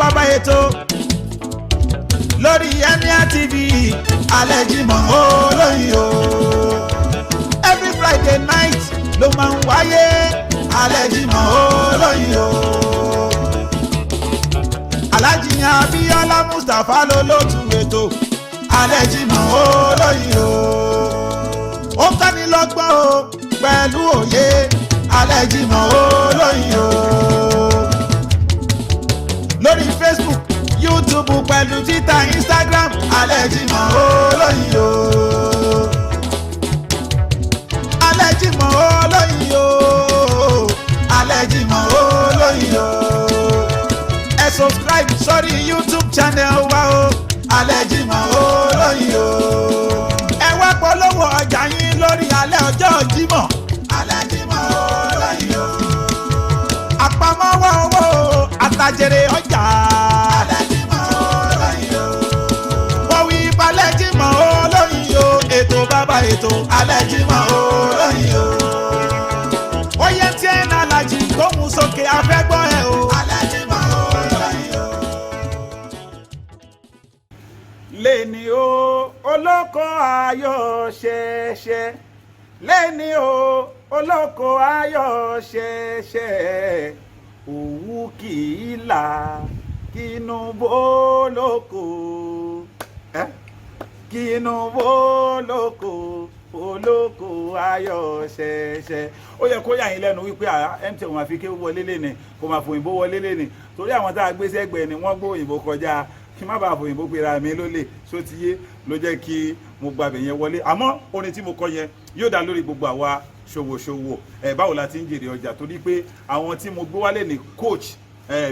bàbá ètò lórí Emir TV alẹ́ Jímọ̀ olóyin o. Every Friday night ló máa ń wáyé alẹ́ Jímọ̀ olóyin o. Alhaji Abíọ́lá Mustapha ló lóòtú ètò alẹ́ Jímọ̀ olóyin o. Ó kọ́ni lọ́gbọ́n o pẹ̀lú òye alẹ́ Jímọ̀ olóyin o. Lórí Facebook, YouTube pẹ̀lú Twitter, Instagram alẹ́ Jímọ̀ olóyin o. Alẹ́ Jímọ̀ olóyin o. Alẹ́ Jímọ̀ olóyin o. Ẹ subscribe sórí YouTube channel wa o alẹ́ Jímọ̀ olóyin o. Ẹ wá polówó ọjà yín lórí alẹ́ ọjọ́ Jímọ̀ alẹ́ Jímọ̀ olóyin o. Àpamọ́wọ́ owó àtàjèrè ọjà alẹ́ Jímọ̀ olóyin o. Wọ́n wí balẹ̀ Jímọ̀ olóyin o. Ètò bàbá ètò alẹ́ Jímọ̀ olóyin o. Oyè tí ẹ̀ náà lajì gbóhùn sókè afẹ́gbọ́ ẹ̀ o alẹ́ Jímọ̀ olóyin o. Lẹ́ni o olóko ayọ̀ ṣẹ̀ṣẹ̀ lẹ́ni o olóko ayọ̀ ṣẹ̀ṣẹ̀ òwú kì í là kínú bó lóko kínú bó lóko olóko ayọ̀ ṣẹ̀ṣẹ̀. Ó yẹ kó yà yín lẹ́nu wípé MTN wọn àfi ké wọlé lẹ́ni kó máa fòyìnbó wọlé lẹ́ni torí àwọn tá a gbé sẹ́gbẹ̀ẹ́ ni wọ́n gbọ́ òyìnbó kọjá kí má bàa fòyìnbó pera mi lólè sótìyé ló jẹ́ kí mo gbàgbé yẹn wọlé. Àmọ́ orin tí mo kọ yẹn yóò dá lórí gbogbo àwa ṣòwòṣòwò báwo la ti ń jèrè ọjà torí pé àwọn tí mo gbé wálé ní coach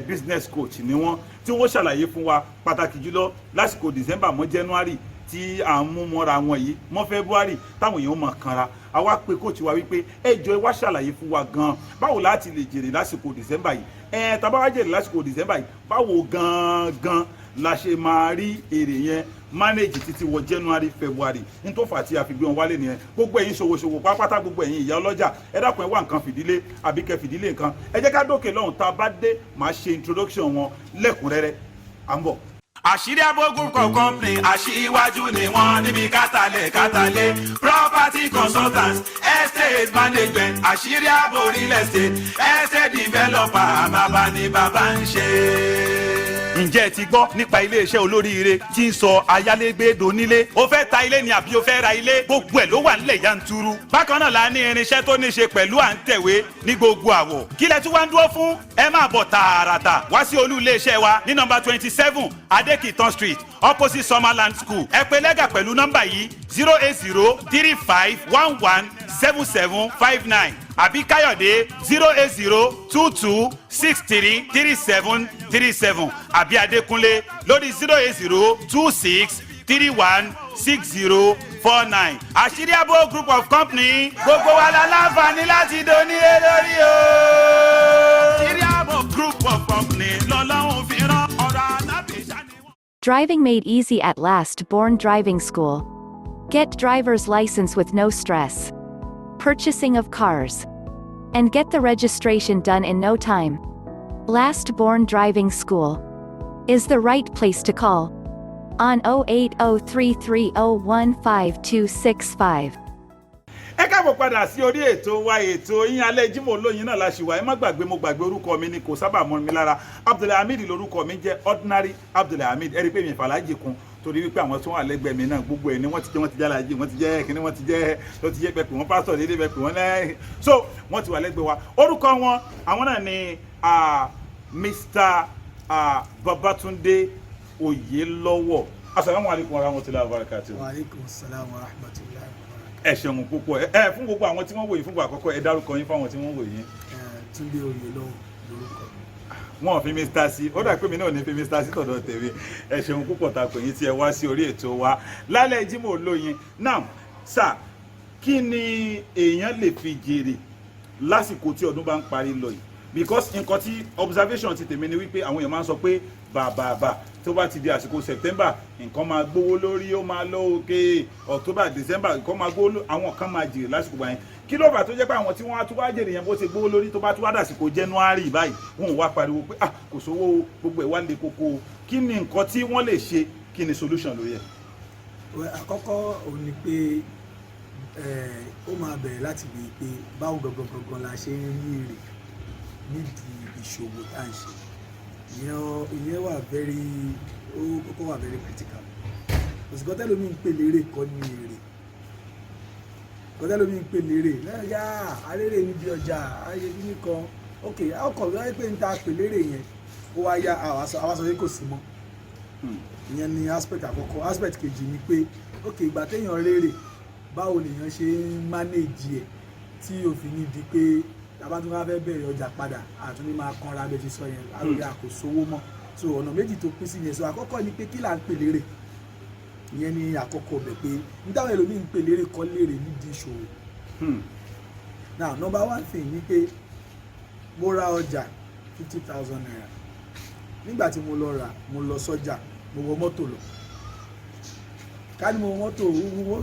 business coach ni wọ́n tí wọ́n ṣàlàyé fún wa pàtàkì jùlọ lásìkò December mọ́ January tí à ń mú mọ́ra wọn yìí mọ́ February táwọn èèyàn mọ̀ kanra àwa pé coach wa wípé ẹjọ́ ẹ wá ṣàlàyé fún wa gan báwo láti lè jèrè lásìkò December yìí tá bá wá jèrè lásìkò December yìí báwo gangan la ṣe máa rí èrè yẹn manage títí wọ January February ní tó fà tí a fi gbé wọn wálé nìyẹn. Gbogbo ẹ̀yin ṣòwòṣòwò pápátá gbogbo ẹ̀yin ìyá ọlọ́jà ẹ dákun ẹ wá nǹkan fìdílé àbí kẹ́ fìdílé nǹkan ẹ jẹ́ ká dókè lọ́hùn tá a bá dé máa ṣe introduction wọn lẹ́kùnrẹ́rẹ́ à ń bọ̀. Àṣírí Abo Group of Company aṣíwájú ni wọ́n níbi kátàlẹ̀ property consultants estate management Àṣírí Abo real estate estate developer àmàbà ni bàbá ń ṣe. Ǹjẹ́ ẹ ti gbọ́ nípa iléeṣẹ́ olóríire tí ń sọ ayálégbé donílé? O fẹ́ ta ilé ni àbí o fẹ́ ra ilé? Gbogbo ẹ̀ ló wà nílẹ̀ yanturu. Bákan náà la ní irinṣẹ́ tó ní ṣe pẹ̀lú à ń tẹ̀wé ní gbogbo àwọ̀. Kí lẹ tún wá ń dúró fún? Ẹ máa bọ̀ tààràtà wá sí olú iléeṣẹ́ wa ní nọ́mbà 27 Adékìtàn Street opposite Summerland School. Ẹ pe lẹ́gà pẹ̀lú nọ́mbà yìí 08035117759 àbí Káyọ̀dé 08022633737 àbí Adékúnlé lórí 08026316049. Àṣírí Abo Group of Company gbogbo wa la láǹfààní láti donílé lórí o. Àṣírí Abo Group of Company lọ́lọ́run fi rán ọ̀rọ̀ alábìíṣà ni wọ́n. Driving made easy at Last Born Driving School. Get driver's license with no stress. Purchasing of cars. And get the registration done in no time. Last Born Driving School is the right place to call on 08033015265. Ẹ káàbọ̀ padà sí orí ètò wa ètò yín alẹ́ Jímọ̀ olóyin náà la ṣì wà. Ẹ má gbàgbé mo gbàgbé orúkọ mi ni kò sábà mọ́ mi lára. Abdulhamid lorúkọ mi jẹ́ ordinary Abdulhamid. Ẹ rí pé mi fàlájì kun torí wípé àwọn tó wà lẹ́gbẹ̀ẹ́ mi náà gbogbo ẹ̀ ni wọ́n ti jẹ́ alájì wọ́n ti jẹ́ kíní wọ́n ti jẹ́ pẹ̀pẹ̀ wọ́n pásítọ̀ dédé pẹ̀pẹ̀ wọ́n lẹ́yìn so wọ́n ti wà lẹ́gbẹ̀ẹ́ wa. Orúkọ wọn àwọn náà ni Mr. Babatunde Oyelọ́wọ̀. Assalamu alaikum warahmatullahi wabarakatuh. Wa alaikum assalam warahmatullahi wabarakatuh. Ẹ ṣeun púpọ̀ fún gbogbo àwọn tí wọ́n wò yín fún àkọ́kọ́ ẹ dárúkọ yín fáwọn tí wọ́n wò yín. Túndé Oyelọ́wọ̀ lórúkọ mi. Wọ́n fi Mr. sí ó dà pé mi náà ní fi Mr. sí tọ̀dọ̀ tèmi. Ẹ ṣeun púpọ̀ ta pè yín tí ẹ wá sí orí ètò wa lálẹ́ Jímọ̀ olóyin. Now sir, kí ni èèyàn lè fi jèrè lásìkò tí ọdún bá ń parí lọ yìí because nǹkan tí observation ti tèmi ni wípé àwọn èèyàn máa ń sọ pé bàbàbà tó bá ti di àsìkò September nǹkan máa gbówó lórí ó máa lọ òkè October December nǹkan máa gbówó lórí àwọn kan máa jèrè lásìkò gbà yẹn kí ló bá tó jẹ́ pé àwọn tí wọ́n á tún wá jèrè yẹn bó ṣe gbówó lórí tó bá tún wá dàsìkò January báyìí wọn ò wá pariwo pé ah kò sówó gbogbo ẹ̀ wá lè koko kí ni nǹkan tí wọ́n lè ṣe kí ni solution lórí ẹ̀. àkọ́kọ́ ò ní pé ó máa bẹ̀rẹ̀ láti bí pé báwo gangan la ṣe ń rí èrè nídìí ìṣòwò tá à ń ṣe ìyẹn wà very ó kọ́kọ́ wà very critical òsìkọ́ tẹ́lómi ń pè lérè kọ́ ní èrè kọ́tẹ́lómi ń pè lérè lẹ́yà arére níbi ọjà ayé kíní kan ok ọkọ̀ lọ́wọ́ pé ń ta pè lérè yẹn ó wá yá àwa sọ pé kò sí mọ́ ìyẹn ni aspect àkọ́kọ́ aspect kejì ni pé ok ìgbà téèyàn rérè báwo lèèyàn ṣe ń manage ẹ̀ tí òfin ní di pé tabatún wá fẹ́ bẹ̀rẹ̀ ọjà padà àtúndí máa kanra bẹ́ẹ̀ ti sọ yẹn alóde àkósówó mọ́ so ọ̀nà méjì tó pín sí yẹn so àkọ́kọ́ ni pé kí là ń pè lérè ìyẹn ni àkọ́kọ́ bẹ̀ pé nítawọn ẹlòmíì ń pè lérè kọ́ lérè nídìí ìṣòwò now number one thing ni pé mo ra ọjà 50,000 naira nígbà tí mo lọ rà mo lọ sọ́jà mo wọ mọ́tò lọ ká ní mo wọ mọ́tò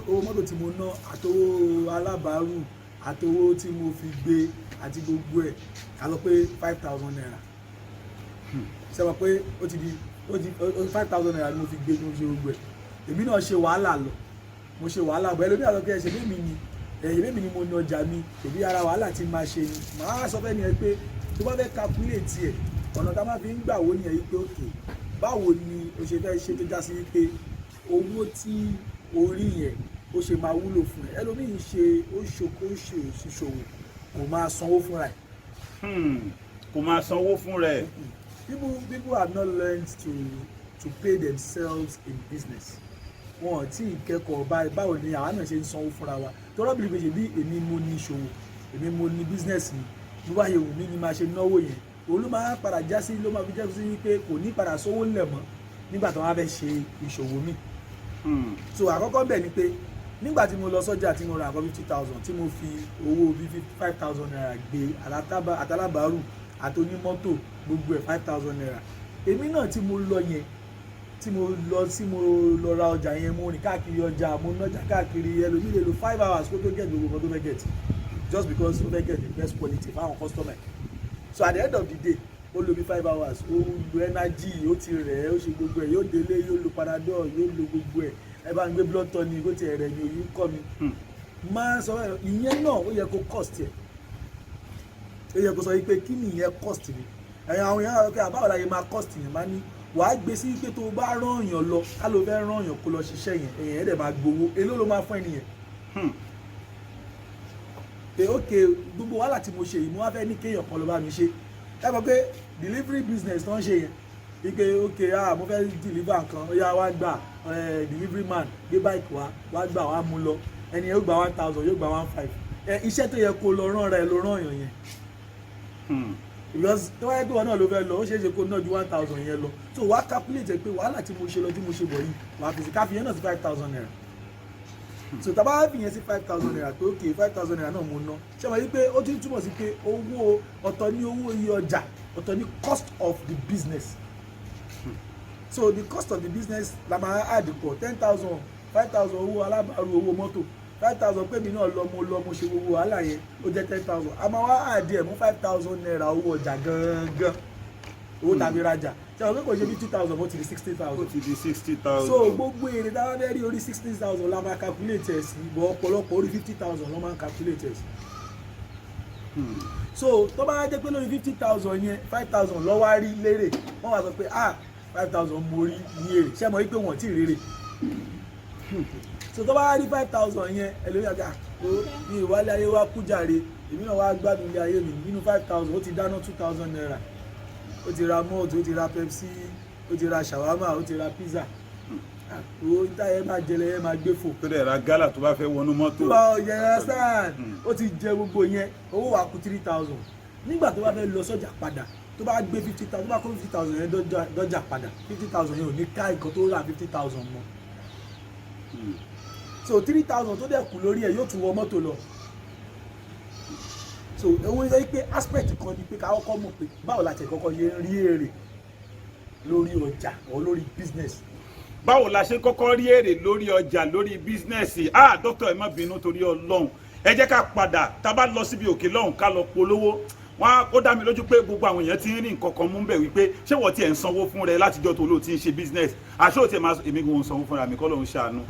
owó mọ́tò tí mo ná àtowó alábàárù àtowó tí mo fi gbé àti gbogbo ẹ̀ ká lọ pé 5,000 naira ṣe wọ́n pé ó ti di 5,000 naira ni mo fi gbé ní oṣù gbogbo ẹ̀ èmi náà ṣe wàhálà lọ mo ṣe wàhálà bọ̀ ẹlòmí àlọ́kẹ́ ẹ̀ṣẹ̀ mímí ni mo ní ọjà mi èmi ara wàhálà tí máa ṣe ni màá sọ fẹ́ ni ẹ pé tó bá fẹ́ calculate ẹ̀ ọ̀nà tá a máa fi ń gbà wó ni ẹ̀ yí pé òkè báwo ni o ṣe fẹ́ ṣe tó já sí pé owó tí orí yẹn ó ṣe máa wúlò fún ẹ ẹlòmíì ṣe ó ṣòwò kò máa sanwó fúnra ẹ. kò máa sanwó fúnra ẹ. people have not learned to pay themselves in business. wọn ò tí ì kẹ́kọ̀ọ́ báwo ni àwa náà ṣe ń sanwó fúnra wa tọ́rọ́ bìrì pé ṣe bí èmi mo ní ìṣòwò èmi mo ní business mi bí wàá yẹ wù mí ni máa ṣe náwó yẹn òun ló máa padà já sí ló máa fi jẹ́ sí pé kò ní padà sówó ńlẹ̀ mọ́ nígbà tó wá fẹ́ ṣe ìṣòwò mi. so àkọ́kọ́ bẹ̀ ni pé nígbà tí mo lọ sọ́jà tí mo ra nǹkan 50,000 tí mo fi owó bí 5,000 naira gbé àtàlábàárù àtònímọ́tò gbogbo ẹ̀ 5,000 naira èmi náà tí mo lọ yẹn tí mo lọ ra ọjà yẹn mo rìn káàkiri ọjà mo nájà káàkiri ẹlòmíì lè lo 5 hours kó tó get gbogbo nǹkan tó fẹ́ get just because ó fẹ́ get the best quality fáwọn customer so at the end of the day ó lo bí 5 hours ó lo energy ó ti rẹ̀ ó ṣe gbogbo ẹ̀ yóò délé yóò lo panadol yóò lo gbogbo ẹ̀ ẹ bá ń gbé blood tonic ó ti rẹ̀ ní òyìn kọ́ mi máa sọ ìyẹn náà ó yẹ kó cost ẹ̀ ó yẹ kó sọ pé kí ni ìyẹn cost mi ẹ̀yin àwọn èèyàn rẹ̀ pé àbáwọ̀ láyé máa cost yẹn máa ní wàá gbé sí pé tó bá rán èèyàn lọ ká ló fẹ́ rán èèyàn kó lọ ṣiṣẹ́ yẹn èèyàn ẹ̀dẹ̀ máa gbowó èló ló máa fún ẹnìyẹn pé ókè gbogbo wàhálà tí mo ṣe yìí mo wá fẹ́ ní kéèyàn kan ló bá mi ṣe ẹ mọ̀ pé delivery business tó ń ṣe yẹn wípé ókè mo fẹ́ deliver nǹkan ó yá wá gbà delivery man gbé bike wá gbà wá mú lọ ẹni yẹn ó gba 1,000 yóò gba 1,500 iṣẹ́ tó yẹ kó lọ rán rẹ ló rán èèyàn yẹn because tó wáyé pé wọn náà ló fẹ́ lọ ó ṣeé ṣe kó náà ju 1,000 yẹn lọ so wàá calculate pé wàhálà tí mo ṣe lọ tí mo ṣe bọ̀ yìí wàá fi sí káfí yẹn náà sí 5,000 naira so tá a bá fi yẹn sí 5,000 naira pé ok 5,000 naira náà mo ná ṣé wọ́n yí pé ó ti túmọ̀ sí pé owó ọ̀tọ̀ ní owó iye ọjà ọ̀tọ̀ ní cost of the business so the cost of the business la máa add pọ̀ 10,000 5,000 owó alábàárù owó mọ́tò 5,000 pé mi náà lọ mo ṣe gbogbo wàhálà yẹn ó jẹ́ 10,000 a máa wá add ẹ̀ mú 5,000 naira owó ọjà gangan owó tàbí rajà ṣé àwọn akẹ́kọ̀ọ́ ṣe bí 2,000 ó ti di 60,000. ó ti di 60,000. so gbogbo èrè táwọn fẹ́ rí orí 60,000 la máa calculate ẹ̀ sí bọ́ ọ̀pọ̀lọpọ̀ orí 50,000 ló máa ń calculate ẹ̀ sí. so tó bá jẹ́ pé lórí 50,000 yẹn 5,000 ló wá rí lérè wọ́n wá sọ pé 5,000 mo rí ní èrè ṣé mo rí pé wọ́n ti rèrè so tó bá rí 5,000 yẹn ẹlòmíà ká ó ní ìwálé ayé wa kú jàre èmi náà wá gbádùn ilé ayé mi nínú 5,000 ó ti dáná 2,000 naira ó ti ra malt ó ti ra pepsi ó ti ra shawarma ó ti ra pizza owó níta yẹn máa jẹlẹ yẹn máa gbé fò. tó dẹ̀ ra gálà tó bá fẹ́ wọnú mọ́tò. tó yẹn sàn ó ti jẹ gbogbo yẹn owó wa kù 3,000 nígbà tó bá fẹ́ lọ sọ́jà padà tó bá gbé 50,000 tó bá kó 50,000 yẹn dọ́jà padà 50,000 yẹn ò ní ká nǹkan tó rà 50,000 mọ́ so 3,000 tó dẹ̀ kù lórí ẹ̀ yóò tún wọ mọ́tò lọ so òun yẹ pé aspect kan ni pé ká kọ́kọ́ mọ̀ pé báwo la ti kọ́kọ́ yẹ rí èrè lórí ọjà or lórí business. Báwo la ṣe kọ́kọ́ rí èrè lórí ọjà lórí bísínẹ́sì? Dókítà ẹ má bínú torí Ọlọ́run, ẹ jẹ́ ká padà tá a bá lọ síbi òkè lọ́hùn ká lọ polówó. Ó dá mi lójú pé gbogbo àwọn èèyàn ti ń rí nǹkan kan mú bẹ̀ wípé ṣé wọ́n ti ẹ̀ ń sanwó fún rẹ látijọ́ tó lóò ti ń ṣe business. Àṣé ò ti máa èmi kò ń sanwó fúnra mi kọ́ ló ń ṣàánú.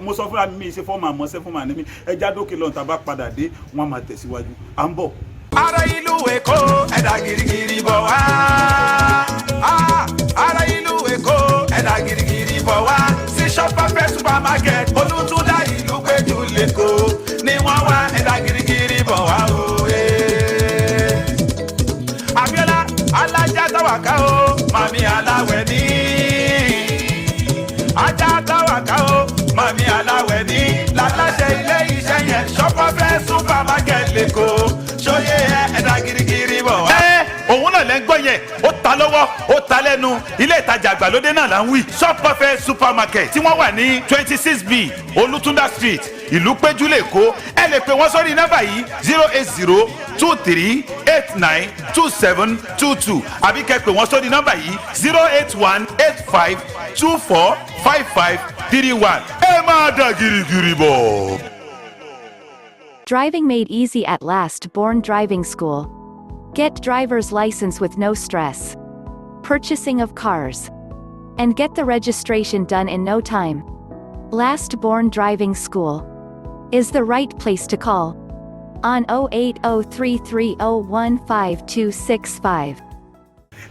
Mo sọ fúnra mi ṣe fọ́ọ̀mù àmọ́ sẹ́fúnmà ní mi. Ẹ já dókè lọ́hùn tá a bá padà dé wọ́n máa tẹ̀síwájú. À ń bọ̀. Ará ìlú Èkó ẹ̀dá girigiri bọ̀ wá. Ará ìlú Èkó ẹ̀dá girigiri bọ̀ wá. Sí Shop Perfect supermarket Olútúndá ìlú Péjú l'Èkó ni wọ́n wá ẹ̀dá girigiri bọ̀ wá o. Abíọ́lá alájà táwàká o, màmí aláwẹ̀ ní. Ajá táwàká o, màmí aláwẹ̀ ní. Láláṣẹ ilé iṣẹ́ yẹn Shop Perfect supermarket l'Èkó. Ṣóyè ẹ̀dá girigiri bọ̀ wá. Òun náà lẹ́ ń gbọ́ yẹn, ó ta lọ́wọ́, ó ta lẹ́nu, ilé ìtajà àgbàlódé náà là ń wí. Shop Perfect supermarket tí wọ́n wà ní 26B Olútúndá street, ìlú Péjú l'Èkó. Ẹ lè pè wọ́n sórí nọ́mbà yìí 08023892722 àbí kẹ́ pè wọ́n sórí nọ́mbà yìí 08185245531. Ẹ máa dà girigiri bọ̀. Driving made easy at last. Born Driving School. Get driver's license with no stress. Purchasing of cars. And get the registration done in no time. Last Born Driving School is the right place to call on 08033015265.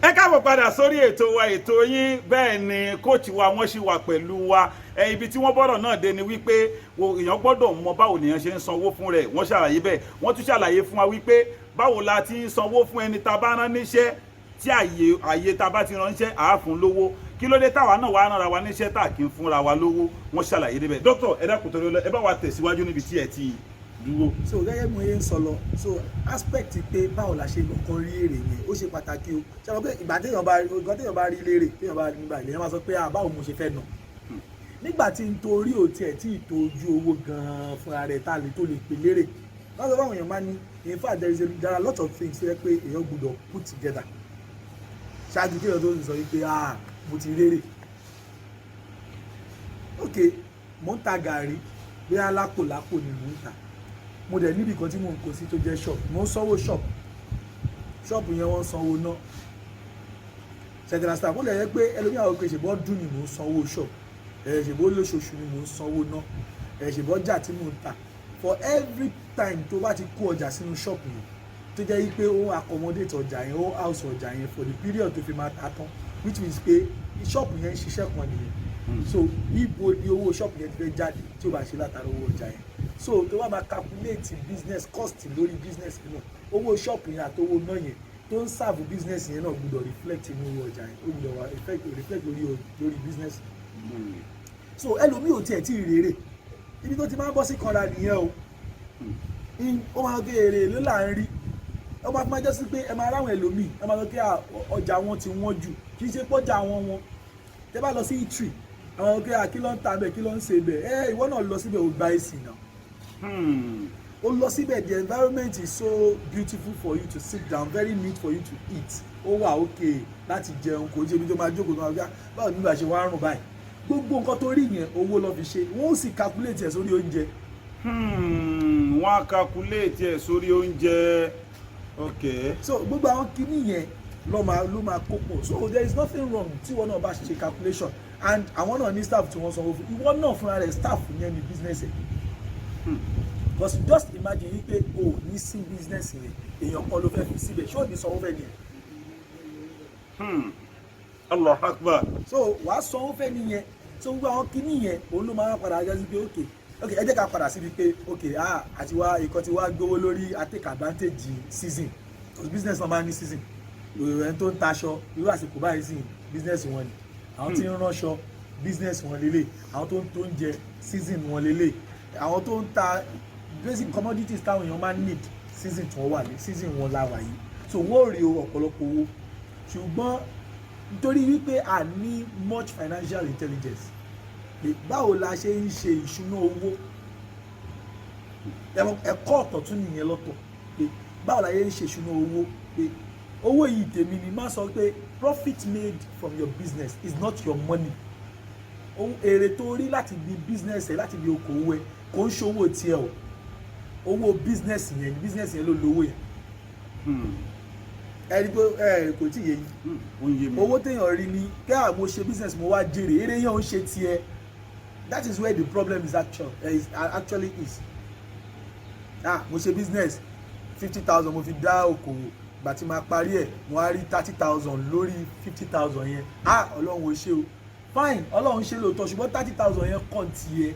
Ẹ káàbọ̀ padà sórí ètò wa, ètò yín. Bẹ́ẹ̀ ni kóòtù wa wọ́n ṣì wà pẹ̀lú wa. Ibi tí wọ́n bọ́rọ̀ náà dé ni wípé èèyàn gbọ́dọ̀ mọ báwo nìyẹn ṣe ń sanwó fún rẹ̀. Wọ́n ṣàlàyé bẹ́ẹ̀. Wọ́n tún ṣàlàyé fún wa wípé báwo la ti ń sanwó fún ẹni tá a bá rán níṣẹ́ tí àyè tá a bá ti ránṣẹ́ àá fún lówó. Kí ló dé táwa náà wá ránra wa níṣẹ́ tá a kì í fúnra wa lówó? Wọ́n ṣàlàyé débẹ̀. Dókítà ẹ dákun torí ẹ bá wa tẹ̀síwájú níbi tí ẹ ti dúró. So gẹ́gẹ́ bí mo yẹn ń sọ lọ, so aspect pé báwo la ṣe kọ́kọ́ rí èrè yẹn ó ṣe pàtàkì o. Ṣé àwọn pé ìgbà téèyàn bá rí lérè téèyàn bá nígbà ilé yẹn máa sọ pé báwo mo ṣe fẹ́ nà. Nígbà tí n torí ò tiẹ̀ tí ìtọ́jú owó gan-an fúnra rẹ̀ tá a lè tó lè pè lérè. Wọ́n sọ fáwọn èèyàn máa ní in fact there are a lot of things tó yẹ pé èèyàn gbọ́dọ̀ put together ṣáájú kéèyàn tó sọ wípé mo ti rérè. Ok, mo ń ta gàrí bí alápòlápò ni mo ń ta. Mo dẹ̀ níbi kan tí mo ń kó sí tó jẹ́ shop, mo ń sanwó shop yẹn wọ́n sanwó ná ṣẹ̀dẹ̀rà staff. Ó lè yẹ pé ẹlòmíà ó pé ṣèbọ́ dún ni mo ń sanwó shop, ṣèbọ́ lóṣooṣù ni mo ń sanwó ná, ṣèbọ́ ọjà tí mo ń ta. For every time tó bá ti kó ọjà sínú shop yẹn tó jẹ́ pé ó accommodate ọjà yẹn, ó house ọjà yẹn for the period tó fi máa ta tán, which means pé shop yẹn ń ṣiṣẹ́ kan nìyẹn. So ibo ni owó shop yẹn ti fẹ́ jáde tí ó bá ṣe látara owó ọjà yẹn. So tó bá máa calculate business cost lórí business yẹn náà, owó shop yẹn àti owó náà yẹn tó ń serve business yẹn náà gbọ́dọ̀ reflect inú owó ọjà yẹn, ó gbọ́dọ̀ wá reflect lórí business. So ẹlòmíì ò tiẹ̀ tí ì rèrè ibi tó ti máa ń bọ́ sí kanra nìyẹn o. Ó máa gé èrè ló là ń rí. Ó máa jẹ́ sí pé ẹ máa ráwọn ẹlòmíì ẹ máa sọ pé ọjà wọn ti wọ́n jù, kì í ṣe pọ́jà wọn. Tẹ́ bá lọ sí eatery àwọn ọkẹ́ kí ló ń ta bẹ́ẹ̀ kí ló ń ṣe bẹ́ẹ̀ ìwọ náà lọ síbẹ̀ ò gba èsì náà. Ó lọ síbẹ̀, the environment is so beautiful for you to sit down, very neat for you to eat. Ó wà okay láti jẹun, kò jẹ́ ibi tó máa jókòó tó máa gbá báwo ni bá ṣe wá rùn báyìí. Gbogbo nǹkan tó rí yẹn owó lọ fi ṣe, wọ́n ó sì calculate ẹ̀ sórí oúnjẹ. Wọ́n á calculate ẹ̀ sórí oúnjẹ. Okay. So gbogbo àwọn kinní yẹn ló máa kó pọ̀. So there is nothing wrong tí wọ́n náà bá ṣe calculation and àwọn náà ní staff tí wọ́n sanwó fún ìwọ náà fúnra rẹ̀ staff yẹn ní business ẹ̀. Because just imagine wípé o ní sí business yẹn èèyàn kan ló fẹ́ fi síbẹ̀ ṣé ò ní sanwó fẹ́ nìyẹn. Allahu Akbar. So wàá sanwó fẹ́ nìyẹn. So gbogbo àwọn kinní yẹn òun ló máa padà jẹ́ sí pé ok ẹ jẹ́ ká padà síbi pé ok àti wá ikọ̀ tí wá gbówó lórí I take advantage season because business náà máa ní season. Ẹni tó ń taṣọ irú àsìkò báyìí sí business wọn ni, àwọn tí ń ránṣọ business wọn lélẹ̀, àwọn tó ń tó ń jẹ season wọn lélẹ̀, àwọn tó ń ta basic commodities táwọn èèyàn máa ń need season tí wọ́n wà ní season wọn láwà yìí. So wọ́n ò rí ọ̀pọ̀lọpọ̀ owó ṣùgbọ́n nítorí wípé a ní much financial intelligence báwo la ṣe ń ṣe ìṣúná owó ẹ̀kọ́ ọ̀tọ̀ tún nìyẹn lọ́tọ̀ pé báwo la yẹ ń ṣe ìṣúná owó pé owó yìí tèmi ni má sọ pé profit made from your business is not your money èrè tó rí láti bí business ẹ láti bí okòwò ẹ kò ń ṣe owó tiẹ̀ o owó business yẹn ló lówó yẹn ẹni pé kò tí ì yé yín owó téèyàn rí ni kí mo ṣe business mo wá jèrè èrè yẹn ò ń ṣe tiẹ̀ that is where the problem is actually is mo ṣe business 50,000 mo fi dá okòwò gbà tí máa parí ẹ̀ mo á rí 30,000 lórí 50,000 yẹn ọlọ́run ò ṣe o fine ọlọ́run ṣe lóòótọ́ ṣùgbọ́n 30,000 yẹn kàn tiẹ̀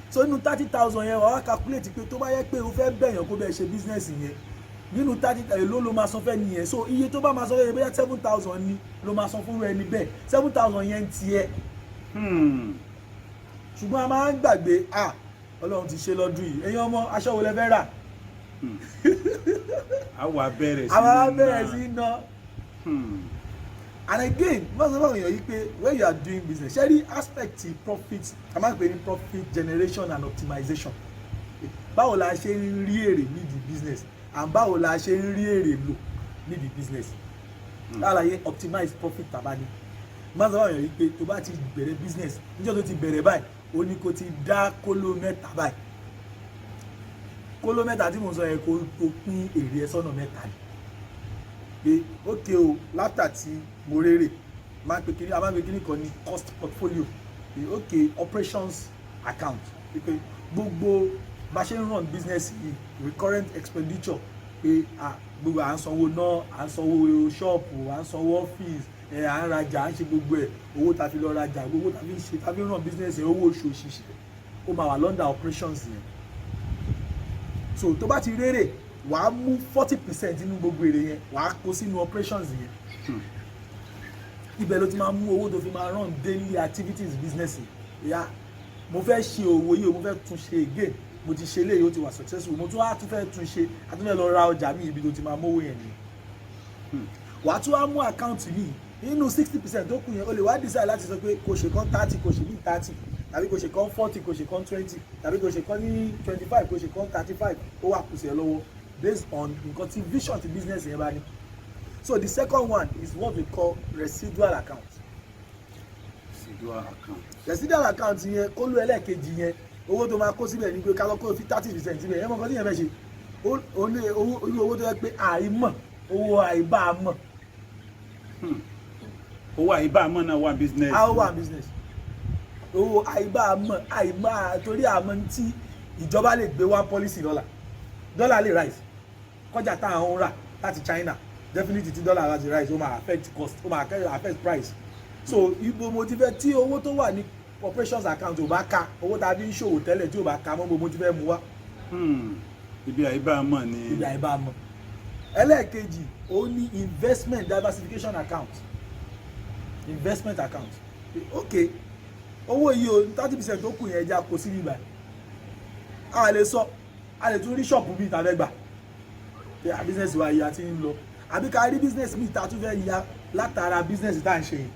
so nínú 30,000 yẹn wàá calculate pé tó bá yẹ pé o fẹ́ bẹ̀yàn kó bẹ́ẹ̀ ṣe business yẹn nínú 30,000 èló ló máa san fẹ́ nìyẹn so iye tó bá máa san fẹ́ bóyá 7,000 ni ló máa san fún ẹni bẹ́ẹ̀ 7,000 yẹn tiẹ̀ ṣùgbọ́n a máa ń gbàgbé ọlọ́run ti ṣe lọ́dún yìí ẹ̀yin ọmọ aṣọ wo lẹ fẹ́ rà àwa bẹ̀rẹ̀ sí ná and again most of èèyàn yìí pé when you are doing business ṣe rí aspect profit a máa ń pè ní profit generation and optimization báwo la ṣe ń rí èrè nídìí business and báwo la ṣe ń rí èrè lò nídìí business láàlàyé optimize profit tàbá ní most of èèyàn yìí pé tó bá ti bẹ̀rẹ̀ business níjọ́ tó ti bẹ̀rẹ̀ báyìí ó ní kó ti dá kóló mẹ́ta báyìí kóló mẹ́ta tí mo sọ yẹn kó pín èrè ẹ sọ́nà mẹ́ta ni pé ókè o látà tí mo rérè a máa ń pè kíní kan ní cost portfolio pé ókè operations account pé gbogbo bá ṣe ń run business yìí recurrent expenditure pé gbogbo à ń sanwó náà à ń sanwó ṣọ́ọ̀pù à ń sanwó ọ́fíìsì à ń rajà à ń ṣe gbogbo ẹ̀ owó tá fi lọ rajà gbogbo tá fi ń ṣe tá fi ń run business yẹn owó oṣù òṣìṣẹ́ ó máa wà lọ́ndà operations yẹn so tó bá ti rérè wàá mú 40% nínú gbogbo èrè yẹn wàá kó sínú operations yẹn ibẹ̀ ló ti máa mú owó tó fi máa run daily activities business yẹn mo fẹ́ ṣe òwò yìí mo fẹ́ tún ṣe again mo ti ṣe léyìí ó ti wà successful mo tún wá tún fẹ́ tún ṣe a tún fẹ́ lọ ra ọjà mi ibi tó ti máa mówó yẹn nìyẹn wàá tún wá mú àkáǹtì mi nínú 60% tó kù yẹn o lè wá decide láti sọ pé kò ṣe kan 30 kò ṣe ní 30 tàbí kò ṣe kan 40 kò ṣe kan 20 tàbí kò ṣe kan ní 25 kò ṣe kan 35 ó wà kù sí ẹ lọ́wọ́ based on nǹkan tí vision ti business yẹn bá ní. So the second one is what we call residual account. Residual account yẹn kó ló ẹlẹ́ẹ̀kejì yẹn owó tó máa kó síbẹ̀ ní pé ká lọ kó fi 30% síbẹ̀ yẹn mọ̀ nǹkan tí yẹn fẹ́ ṣe owó tó yẹ pé àìmọ̀ owó àìbámọ̀. owó àìbámọ̀ náà wà business. wà business owó àìbá torí àmọ́ tí ìjọba lè gbé wá policy dọ́là lè rise kọjá táwọn ń rà láti China definitely tí dọ́là láti rise ó máa affect cost ó máa affect price so ibo mo ti fẹ́ tí owó tó wà ní operations account ò bá ka owó tá a fi ń ṣòwò tẹ́lẹ̀ tí ò bá ka mọ́ mo ti fẹ́ mú wá. ibi àìbámọ̀ ni. ibi àìbámọ̀ ẹlẹ́ẹ̀kejì ó ní investment diversification account ok owó yìí o 30% tó kù yẹn ẹja kò sí níbà a lè sọ a lè tún rí ṣọ́ọ̀pù bíi ìta fẹ́gbà pé a business wa yìí àti ń lọ àbí ká rí business bíi ìta tún fẹ́ ya látara business tá à ń ṣe yìí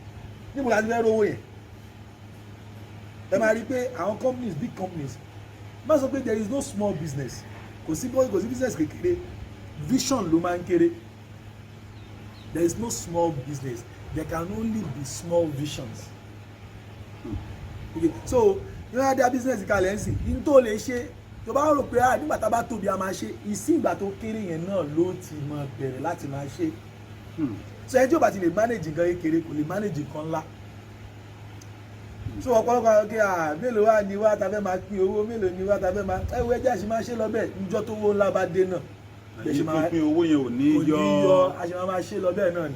níbo la ti fẹ́ rówó yẹn ẹ máa rí i pé àwọn companies big companies má sọ pé there is no small business kò sí business kékeré vision ló máa ń kéré there is no small business there can only be small visions okay. So you know that business kalẹ̀ ń sìn ní tó lè ṣe tó bá rò pé nígbà tá a bá tóbi a máa ṣe ìsìn ìgbà tó kéré yẹn náà ló ti máa bẹ̀rẹ̀ láti máa ṣe so ẹni tí ó bá ti lè manage nǹkan kékeré kò lè manage nǹkan ńlá so ọ̀pọ̀lọpọ̀ àwọn ọkẹ́ mélòó wà ní wá ta fẹ́ máa pín owó mélòó ní wá ta fẹ́ máa ẹ̀wọ̀ ẹjẹ́ àṣì máa ṣe lọ bẹ́ẹ̀ níjọ́ tó wó ńlá bá dé náà pín owó yẹn ò ní yọ àṣì máa ṣe lọ bẹ́ẹ̀ náà ni.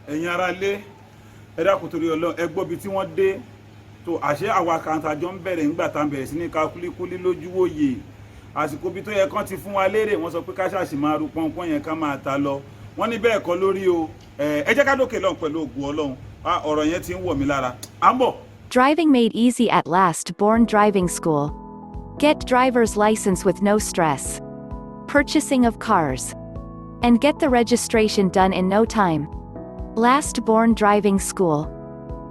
ẹ̀yin ará lé ẹ dákun torí Ọlọ́run ẹ gbọ́ bí tí wọ́n dé tó àṣẹ àwa àkàǹtà jọ ń bẹ̀rẹ̀ nígbà tá à ń bẹ̀rẹ̀ sí ní ká kúlíkúlí lójúwòye àsìkò bí tó yẹ kán ti fún wa lérè wọ́n sọ pé ká ṣàṣì máa ru pọ́npọ́n yẹn ká máa ta lọ wọ́n ní bẹ́ẹ̀ kọ́ lórí o ẹ jẹ́ ká dókè lọ́hùn pẹ̀lú ògùn Ọlọ́run ọ̀rọ̀ yẹn ti ń wọ̀ mí lára à ń bọ̀. Driving made easy at last. Born Driving School. Get driver's license with no stress. Purchasing of cars. And get the registration done in no time. Last Born Driving School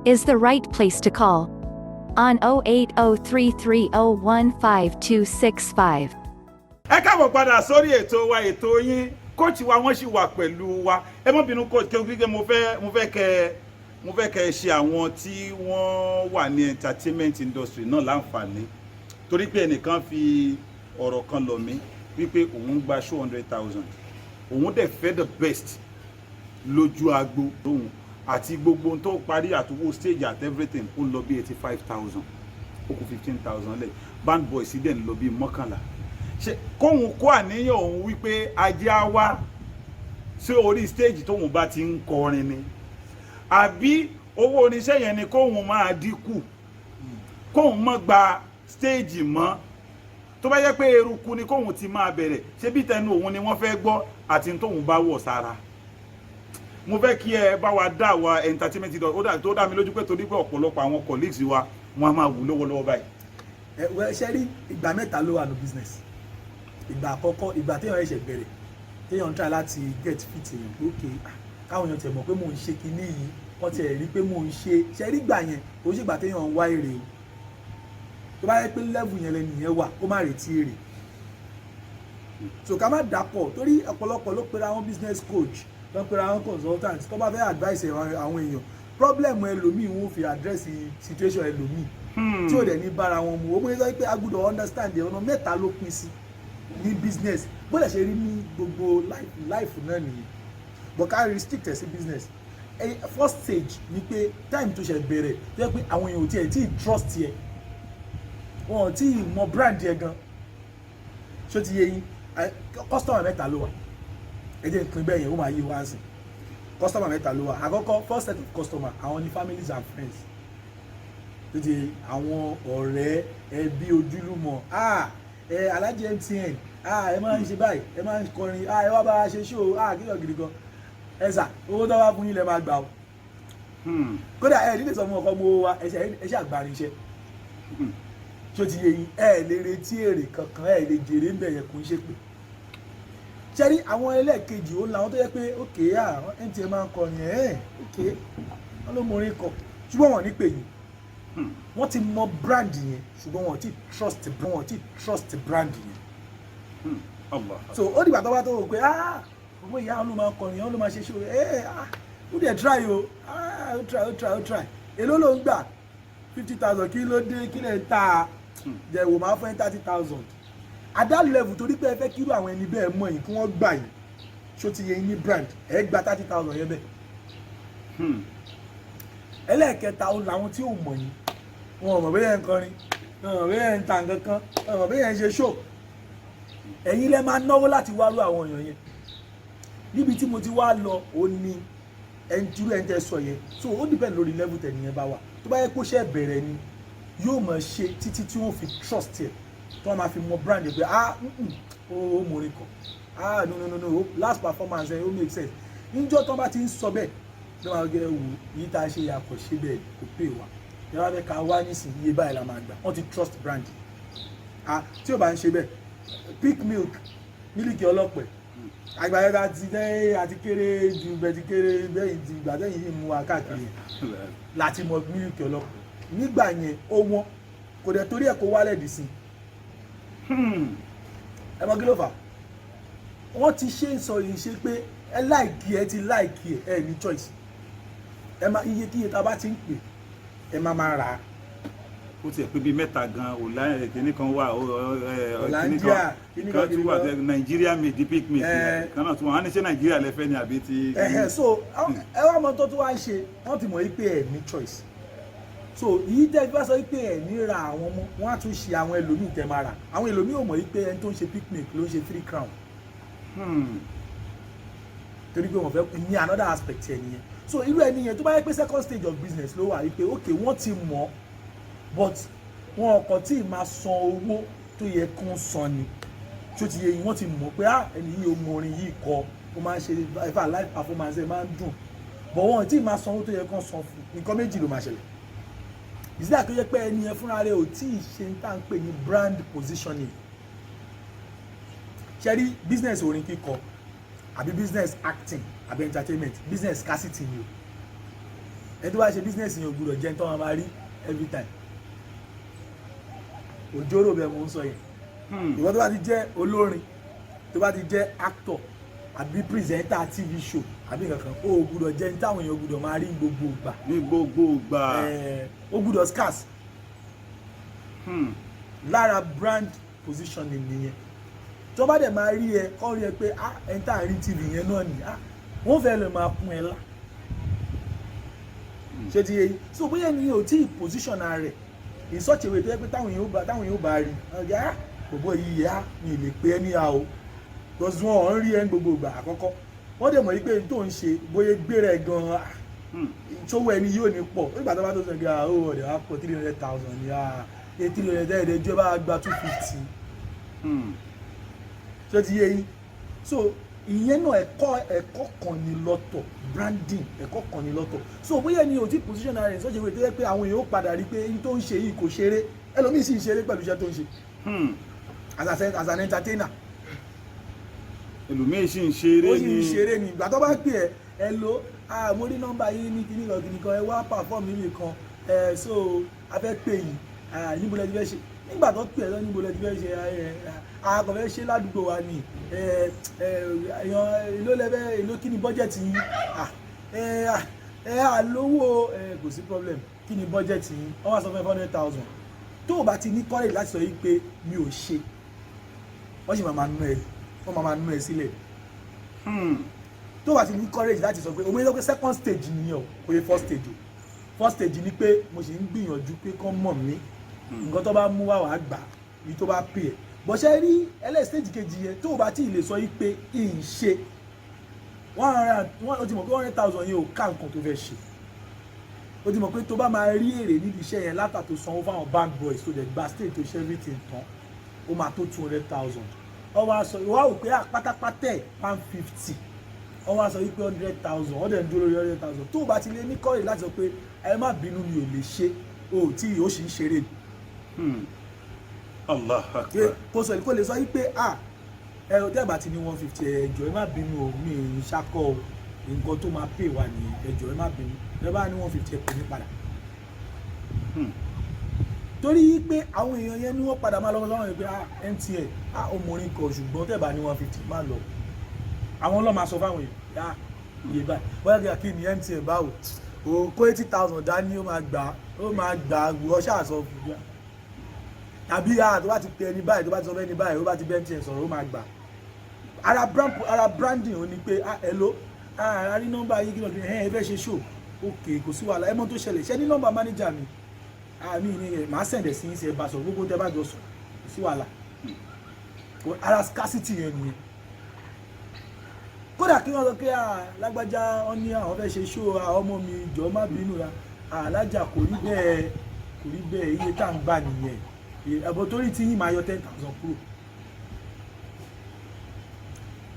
is the right place to call on 08033015265. ẹ káàbọ̀ káàbọ̀ padà sórí ètò wa ètò yín kóòtù wa wọ́n sì wà pẹ̀lú wa ẹ má bínú kóòtù kí mo fẹ́ kẹ́ ṣe àwọn tí wọ́n wà ní entertainment industry náà láǹfààní torí pé ẹnìkan fi ọ̀rọ̀ kan lọ̀ mí wípé òun gba 200,000 òun dẹ̀ fẹ́ the best lójú agbo lóhun àti gbogbo tó parí àtúwò stage at everything ó lọ bí 85,000 ó kù 15,000 lẹ̀ band boy sí dẹ̀ ń lọ bí 11 ṣe kóhun kó àníyàn òun wípé ajé á wá sí orí stage tóhun bá ti ń kọrin ni àbí owó oníṣẹ́ yẹn ni kóhun máa dínkù kóhun má gba stage mọ́ tó bá yẹ pé eruku ni kóhun ti máa bẹ̀rẹ̀ ṣé bí tẹnu òun ni wọ́n fẹ́ gbọ́ àti tóhun bá wọ̀ sára mo fẹ́ kí ẹ bá wa dá wa entertainment tó dá mi lójú pé torí pé ọ̀pọ̀lọpọ̀ àwọn colleagues wa wọ́n á máa wù lọ́wọ́lọ́wọ́ báyìí. ṣe rí ìgbà mẹ́ta ló wà ní business ìgbà àkọ́kọ́ ìgbà téèyàn ẹ̀ṣẹ̀ bẹ̀rẹ̀ téèyàn ń try láti get fit èèyàn pé ok káwọn èèyàn tẹ̀ mọ̀ pé mò ń ṣe kinní yìí wọ́n ti rí pé mò ń ṣe rí gbà yẹn kò ń ṣègbà téèyàn ń wá èrè o tó bá yẹ pé level yẹn lẹ́nu yẹn wà ó má retí èrè so ká má dàpọ̀ torí ọ̀pọ̀lọpọ̀ ló pera àwọn business coach ló pera àwọn consultant tó bá fẹ́ advice àwọn èèyàn problem ẹlòmíì wọn fi address situation ẹlòmíì tí ò dẹ̀ ní bára wọn mu ó bóyá sọ pé a gbọ́dọ̀ understand ọ̀nà mẹ́ta ló pín sí ní business bó lè ṣe rí ní gbogbo life náà nìyí but ká restrict ẹ̀ sí business first stage ni pé time tó ṣe bẹ̀rẹ̀ tó yẹ pé àwọn èèyàn ò tiẹ̀ tí ì trust yẹ wọn ò tí ì mọ brand yẹ gan ṣó ti yẹ yín customer mẹ́ta ló wà ẹ jẹ́ ìpín bẹ́ẹ̀ yẹn ó máa yí wá sí customer mẹ́ta ló wà àkọ́kọ́ first set of customer àwọn ni families and friends tó ti àwọn ọ̀rẹ́ ẹbí ojúlùmọ̀ alájẹ MTN ẹ máa ń ṣe báyìí ẹ máa ń kọrin ẹ wá bá a ṣe show kíyàn gidi gan ẹ sà owó tó wá fún yín lẹ máa gbà o kódà ẹ nílé sọ fún ọkọ gbowó wa ẹ ṣe àgbárin iṣẹ́ tó ti yẹ yín ẹ lè retí èrè kankan ẹ lè jèrè ń bẹ̀yẹn kò ń ṣe pé ṣẹ́rí àwọn ẹlẹ́ẹ̀kejì ó làwọn tó yẹ pé òkè MTN máa ń kọrin òkè wọ́n ló morin kọ ṣùgbọ́n wọ́n ní pè yín wọ́n ti mọ brand yẹn ṣùgbọ́n wọ́n ti trust brand yẹn so ó dìgbà tó bá tó wò pé owó ìyá wọn ló máa kọrin wọn ló máa ṣe ṣó ó dẹ̀ try o ó try èló ló ń gbà 50,000 kí ló dé kí lè ta jẹ̀wò máa fún 30,000 at that level torí pé ẹ fẹ́ kírú àwọn ẹni bẹ́ẹ̀ mọ̀ yìí kí wọ́n gbà yìí ṣó ti yẹ yín ní brand ẹ gba 30,000 yẹn bẹ́ẹ̀ ẹlẹ́ẹ̀kẹta ó làwọn tí ò mọ̀ yín wọn ò mọ̀ bẹ́ẹ̀ ń kọrin wọn ò mọ̀ bẹ́ẹ̀ ń ta nǹkan kan wọn ò mọ̀ bẹ́ẹ̀ ń ṣe show ẹ̀yin lẹ máa náwó láti wá rú àwọn èèyàn yẹn níbi tí mo ti wá lọ ó ní ẹnjúrú ẹnjẹ sọ yẹn so ó depend lórí level tẹ̀nìyẹn bá wà tó bá yẹ kó ṣe bẹ̀rẹ̀ ni yóò máa ṣe títí tí wọ́n fi trust ẹ̀ tí wọ́n máa fi mọ brand ẹ̀ pé ó mórí kan no last performance ẹ̀ ó make sense níjọ́ tó bá ti ń sọ bẹ́ẹ̀ ló máa gẹ wù yìí tá a ṣe yàtọ̀ ṣe bẹ́ẹ̀ kò pè wá yàrá bẹ́ẹ̀ ká wá nísìnyí iye báyìí la máa gbà wọ́n ti trust brand tí ò bá ń ṣe bẹ́ẹ̀ pick milk mílìkì ọlọ́pẹ̀ àgbàyẹ̀dá ti dẹ́ àti kéré ju bẹ́ẹ̀ ti kéré bẹ́ẹ̀ ti gbà tẹ́yìn yìí mú wa káàkiri láti mọ mílìkì ọlọ́pẹ̀ nígbà yẹn ó wọ́n kò dẹ̀ torí ẹ̀ kó wálẹ̀ dì sí ẹ mọ kí ló fà wọ́n ti ṣe ń sọ yìí ṣe pé ẹ láìkí ẹ ti láìkí ẹ ní choice ẹ máa iye kíye tá a bá ti ń pè ẹ máa rà á. ó ti ẹ̀ pé bíi mẹ́ta gan ọ̀la kìíní kan wà Hollandia kan tún wà Nàìjíríà made pick me kan náà tún wà wọ́n á ní ṣe Nàìjíríà lẹ́fẹ́ ni àbí ti. so ẹ wá mọ tó tún wá ń ṣe wọ́n ti mọ̀ yí pé ẹ ní choice so yìí tẹ́ fi bá sọ pé ẹ ní ra àwọn ọmọ wọ́n á tún ṣe àwọn ẹlòmíì tẹ́ máa rà àwọn ẹlòmíì ò mọ̀ yí pé ẹni tó ń ṣe picnic ló ń ṣe 3 crown torí pé wọ́n fẹ́ ní another aspect ẹ nìyẹn so irú ẹni yẹn tó bá yẹ pé second stage of business ló wà yí pé ok wọ́n ti mọ̀ but wọn ọkọ̀ tí ì máa san owó tó yẹ kán san ni tó ti yẹ yín wọ́n ti mọ̀ pé ẹni yìí ọmọ orin yìí kọ ó máa ń ṣe ẹ̀fà live performance ẹ̀ máa ń dùn but wọn tí ì máa san owó tó yẹ kán san fún nǹkan méjì ló máa ṣẹlẹ̀ ìsílẹ̀ tó yẹ pé ẹni yẹn fúnra rẹ̀ ò tí ì ṣe ń tà ń pè ní brand positioning ṣe rí business orin kíkọ àbí business acting àbí entertainment business scarcity ni o ẹni tó bá ṣe business yẹn ò gbúdọ̀ jẹ́ ń tọ́ wọn máa rí every time òjòrò bẹ́ẹ̀ mo ń sọ yẹn ìwọ tó bá ti jẹ́ olórin tó bá ti jẹ́ actor àbí presenter TV show àbí kankan ó gbúdọ̀ jẹ́ ní táwọn èèyàn gbúdọ̀ máa rí gbogbo ìgbà. ní gbogbo ìgbà. ó gbúdọ̀ scarce. lára brand positioning nìyẹn tó bá dẹ̀ máa rí ẹ kọ́ rí ẹ pé ẹni tá à ń rí TV yẹn náà ni wọ́n fẹ́ lè máa kún ẹ lá. ṣé ti yé yín so bóyá ni o tí position rẹ̀ in such a way tó yẹ pé táwọn èèyàn bá rí ọjà bòbó yìí yá mi lè pé ẹni a o because wọn ò ń rí ẹ gbogbo ìgbà àkọ́kọ́ wọ́n dẹ̀ mọ̀ wípé tó ń ṣe bóyá gbéra ẹ̀ gan-an ìṣòwò ẹni yóò ní pọ̀ nígbà tó bá tó sọ pé ó ọ̀dẹ̀ wá pọ̀ 300,000 ní 300 ẹ̀ẹ́dẹ́jọ́ bá gba 250 ṣé ti yé yín so ìyẹn náà ẹ̀kọ́ kan ní lọ́tọ̀ branding ẹ̀kọ́ kan ní lọ́tọ̀ so bóyá ni o ti position ara rẹ̀ sọ́jọ́ ìwé tó yẹ pé àwọn èèyàn ó padà rí pé n tó ń ṣe yìí kò ṣeré ẹlòmíì sì ń ṣeré pẹ̀lú iṣẹ́ tó ń ṣe as an entertainer. ẹlòmíì sì ń ṣeré ni ó sì ń ṣeré ni ìgbà tó bá pè ẹ lo mo rí nọ́mbà yìí ní kíní kan ẹ wá perform níbi kan so a fẹ́ pè yìí níbo lẹ ti fẹ́ ṣe nígbà tó pè ẹ lọ níbo lẹ ti fẹ́ ṣe àkọ́fẹ́ ṣe ládùúgbò wa ni èèyàn èló lẹ́fẹ́ èló kí ni bọ́jẹ̀tì yín àlówó kò sí problem kí ni bọ́jẹ̀tì yín wọ́n wá sọ fún 400,000 tó o bá ti ní courage láti sọ yìí pé mi ò ṣe wọ́n sì máa nú ẹ sílẹ̀ tó o bá ti ní courage láti sọ pé o mọ̀ pé second stage nìyẹn o kò yẹ first stage ni pé mo sì ń gbìyànjú pé kán mọ̀ mí nǹkan tó bá mú wá wàá gbà èyí tó bá pè é bọ́sẹ̀ rí ẹlẹ́sìtẹ́jì kejì yẹn tó o bá tí ì lè sọ yìí pé ìṣe o ti mọ̀ pé 100,000 yẹn ò ká nǹkan tó fẹ́ ṣe o ti mọ̀ pé tó bá máa rí èrè nídìí iṣẹ́ yẹn látà tó sanwó fáwọn bank boys tó dẹ̀ gba state tó ṣe everything tán ó máa tó 200,000 ọ wá sọ ìwà ò pé pátápátá ẹ̀ 150 ọ wá sọ yìí pé 100,000 ọ dẹ̀ ń dúró lórí 100,000 tó o bá ti lè ní kọ́ọ̀rì láti sọ pé ẹ má bínú mi ò lè ṣe o tí o sì ń ṣeré Allah akbar. kò lè sọ yí pé ẹ ò tẹ́ bá ti ní 150 ẹjọ́ ẹ má bínú o mi ì ṣakọ o nǹkan tó máa pè wá ní ẹjọ́ ẹ má bínú ẹ bá ní 150 ẹ pè ní padà. torí pé àwọn èèyàn yẹn ni wọ́n padà máa lọ́wọ́ sọ́wọ́n yẹn pé MTN ọmọrin kan ṣùgbọ́n tẹ́ bá ní 150 má lọ. àwọn ọlọ́ọ̀ máa sọ fáwọn èèyàn iye báyìí bóyá kí ni MTN báwo o kó 80,000 dání ó máa gbà wọ́ ṣáàsọ fún yà tàbí tó bá ti pè ẹni báyìí tó bá ti sọ ẹni báyìí ó bá ti bẹ́ẹ̀ tiẹ̀ sọ̀rọ̀ ó máa gbà ara branding ò ní pé hello a rí nọ́mbà yìí kí ló fi ẹ fẹ́ ṣe show ok kò sí wàhálà ẹ mọ̀ tó ṣẹlẹ̀ ṣẹ́ ní nọ́mbà manager mi mi ní màá sẹ̀ǹdẹ̀ sí ṣe bá sọ gbogbo tẹ́ bá jọ sọ kò sí wàhálà ara scarcity yẹn nìyẹn kódà kí wọ́n sọ pé lágbájá wọn ní àwọn fẹ́ ṣe show ọmọ mi jọ má bínú ra alájà kò rí bẹ́ẹ̀ iye tá à ń gbà nìyẹn ẹ̀bọ̀ torí tí yín máa yọ 10,000 kúrò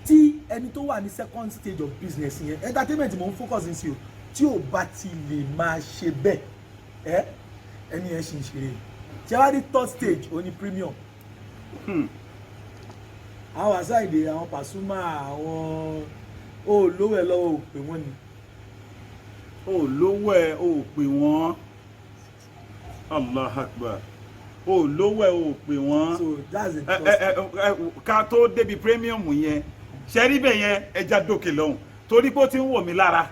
tí ẹni tó wà ní second stage of business yẹn entertainment mo ń focus ní sí o tí ò bá ti lè máa ṣe bẹ́ẹ̀ ẹni yẹn ṣì ń ṣeré ṣe wá ní third stage ó ní premium àwọn àṣàìdè àwọn Pasuma àwọn olówó ẹ lọ́wọ́ ò pè wọ́n ni olówó ẹ ò pè wọ́n Allah akbar olówó ẹ ò pè wọ́n so that's the first ká tó débi premium yẹn ṣẹ́rí bẹ́ẹ̀ yẹn ẹja dókè lọ́hùn torí pé ó ti ń wò mí lára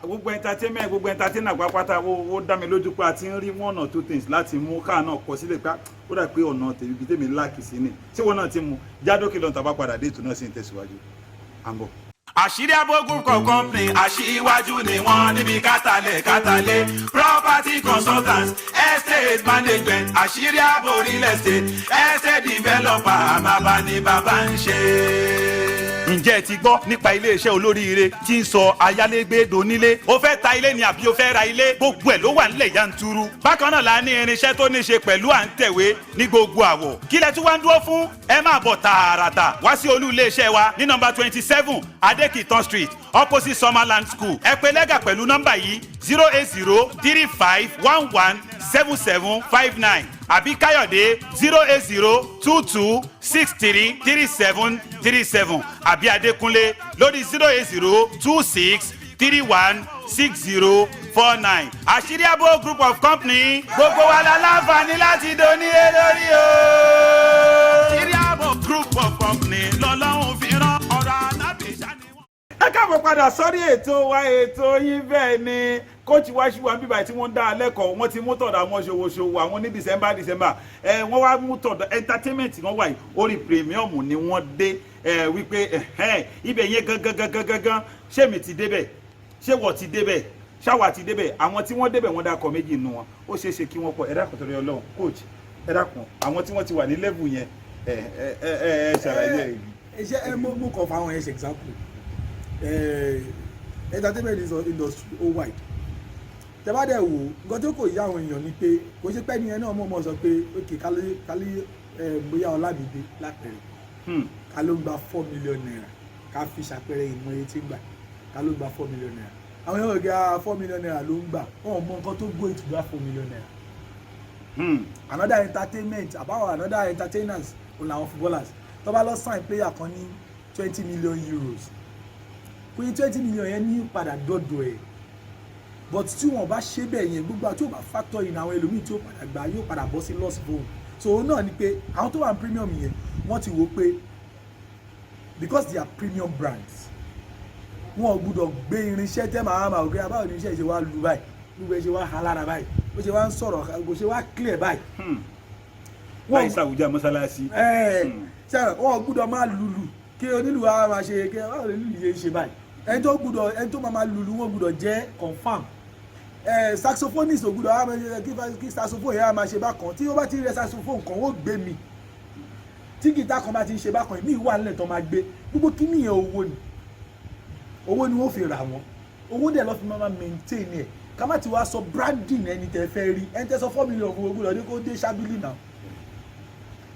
gbogbo entertainer pápátá ó dá mi lójú pé a ti ń rí 1 or 2 things láti mú káà náà kọ sílẹ̀ pé ó dà pé ọ̀nà tèmi bí tèmi láàkì sí ni tí wọn náà ti mú jádókè lọ́hùn tàbá padà dé ètò náà sì ń tẹ̀síwájú àbọ̀. àṣírí abógun kan company aṣíwájú ni wọ́n níbi kátàlẹ̀ property consultants estate management àṣírí abo real estate developer àmàbà ni bàbá ń ṣe. ǹjẹ́ ẹ ti gbọ́ nípa iléeṣẹ́ olóríire tí ń sọ ayálégbé donílé o fẹ́ ta ilé ni àbí o fẹ́ ra ilé gbogbo ẹ̀ ló wà nílẹ̀ yanturu bákan náà la ní irinṣẹ́ tó ní ṣe pẹ̀lú à ń tẹ̀wé ní gbogbo àwọ̀ kí lẹ tún wá ń dúró fún ẹ máa bọ̀ tààràtà wá sí olú iléeṣẹ́ wa ní nọ́mbà 27 Adékìtàn street opposite Summerland school ẹ pè lẹ́gà pẹ̀lú nọ́mbà yìí 08035117759 àbí Káyọ̀dé 08022633737 àbí Adékúnlé lórí 08026316049 àṣírí àbò group of company gbogbo wa la láǹfààní láti dóní lórí o. àṣírí àbò group of company káàbọ̀ padà sórí ètò wa ètò yín bẹ́ẹ̀ ni kóòtù wá sí wa bíbáyìí tí wọ́n ń dá lẹ́kọ̀ọ́ wọ́n ti mú tọ̀dọ̀ àwọn ṣòwòṣòwò àwọn ní December wọ́n wá mú tọ̀dọ̀ entertainment wọ́n wà yìí orí premium ni wọ́n dé wípé ibẹ̀ yẹn gangan ṣé mi ti débẹ̀ ṣé wọ́n ti débẹ̀ ṣáwà ti débẹ̀ àwọn tí wọ́n débẹ̀ wọ́n dákọ̀ méjì nù wọn ó ṣeé ṣe kí wọ́n pọ̀ ẹ dákun torí Ọlọ́run coach ẹ dákun àwọn tí wọ́n ti wà ní level yẹn ṣàlàyé ẹ mú kọ fáwọn ẹ ṣe example entertainment industry ó wide tẹ bá dẹ̀ wò nǹkan tó kò yá àwọn èèyàn ni pé kò ṣe pẹ́ nìyẹn náà mọ̀ sọ pé ok kálí bóyá Ọlámídé lápẹ̀rẹ̀ ká ló ń gba 4 million naira ká fi ṣàpẹẹrẹ ìmọ̀ iye tí ń gbà ká ló ń gba 4 million naira àwọn èèyàn gba 4 million naira ló ń gbà wọn ò mọ nǹkan tó gbó ìtùgbà 4 million naira. Another entertainment about another entertainers òun làwọn footballers tó bá lọ sign player kan ní 20 million euros kò ní 20 million yẹn ní padà dọ́dọ̀ ẹ̀ but tí wọn bá ṣe bẹ́ẹ̀ yẹn gbogbo àti ò bá factor in àwọn ẹlòmíì tí ó padà gbà yóò padà bọ́ sí lost bone so òun náà ni pé àwọn tó wà ní premium yẹn wọ́n ti wò pé because they are premium brands wọn ò gbúdọ̀ gbé irinṣẹ́ tẹ́ màá máa òkè abáwọn irinṣẹ́ ṣe wá lu báyìí gbogbo ẹ ṣe wá halára báyìí ó ṣe wá ń sọ̀rọ̀ kò ṣe wá clear báyìí. láì sàwùjá mọ́sálásí. ṣe wọn ò gbúdọ̀ máa lùlù kí onílù wa máa ṣe kí wọn ò lè lùlù yẹn ṣe báyìí ẹni tó máa lùlù wọn gbúdọ̀ jẹ́ confam saxophonist ò gbúdọ̀ kí saxophone yẹn máa ṣe bákan tí ó bá ti rẹ saxophone kan ó gbé mi tí gìtá kan bá ti ń ṣe bákan ìmí ìwà nílẹ̀ tó máa gbé gbogbo kí nìyẹn owó ni wọ́n fi rà wọ́n owó dẹ̀ lọ́ fi máa maintain ẹ̀ ká má ti wá sọ branding ẹni tẹ́ fẹ́ rí ẹni tẹ́ sọ 4 million fún gbúdọ̀ dé kó dé ṣábìlì náà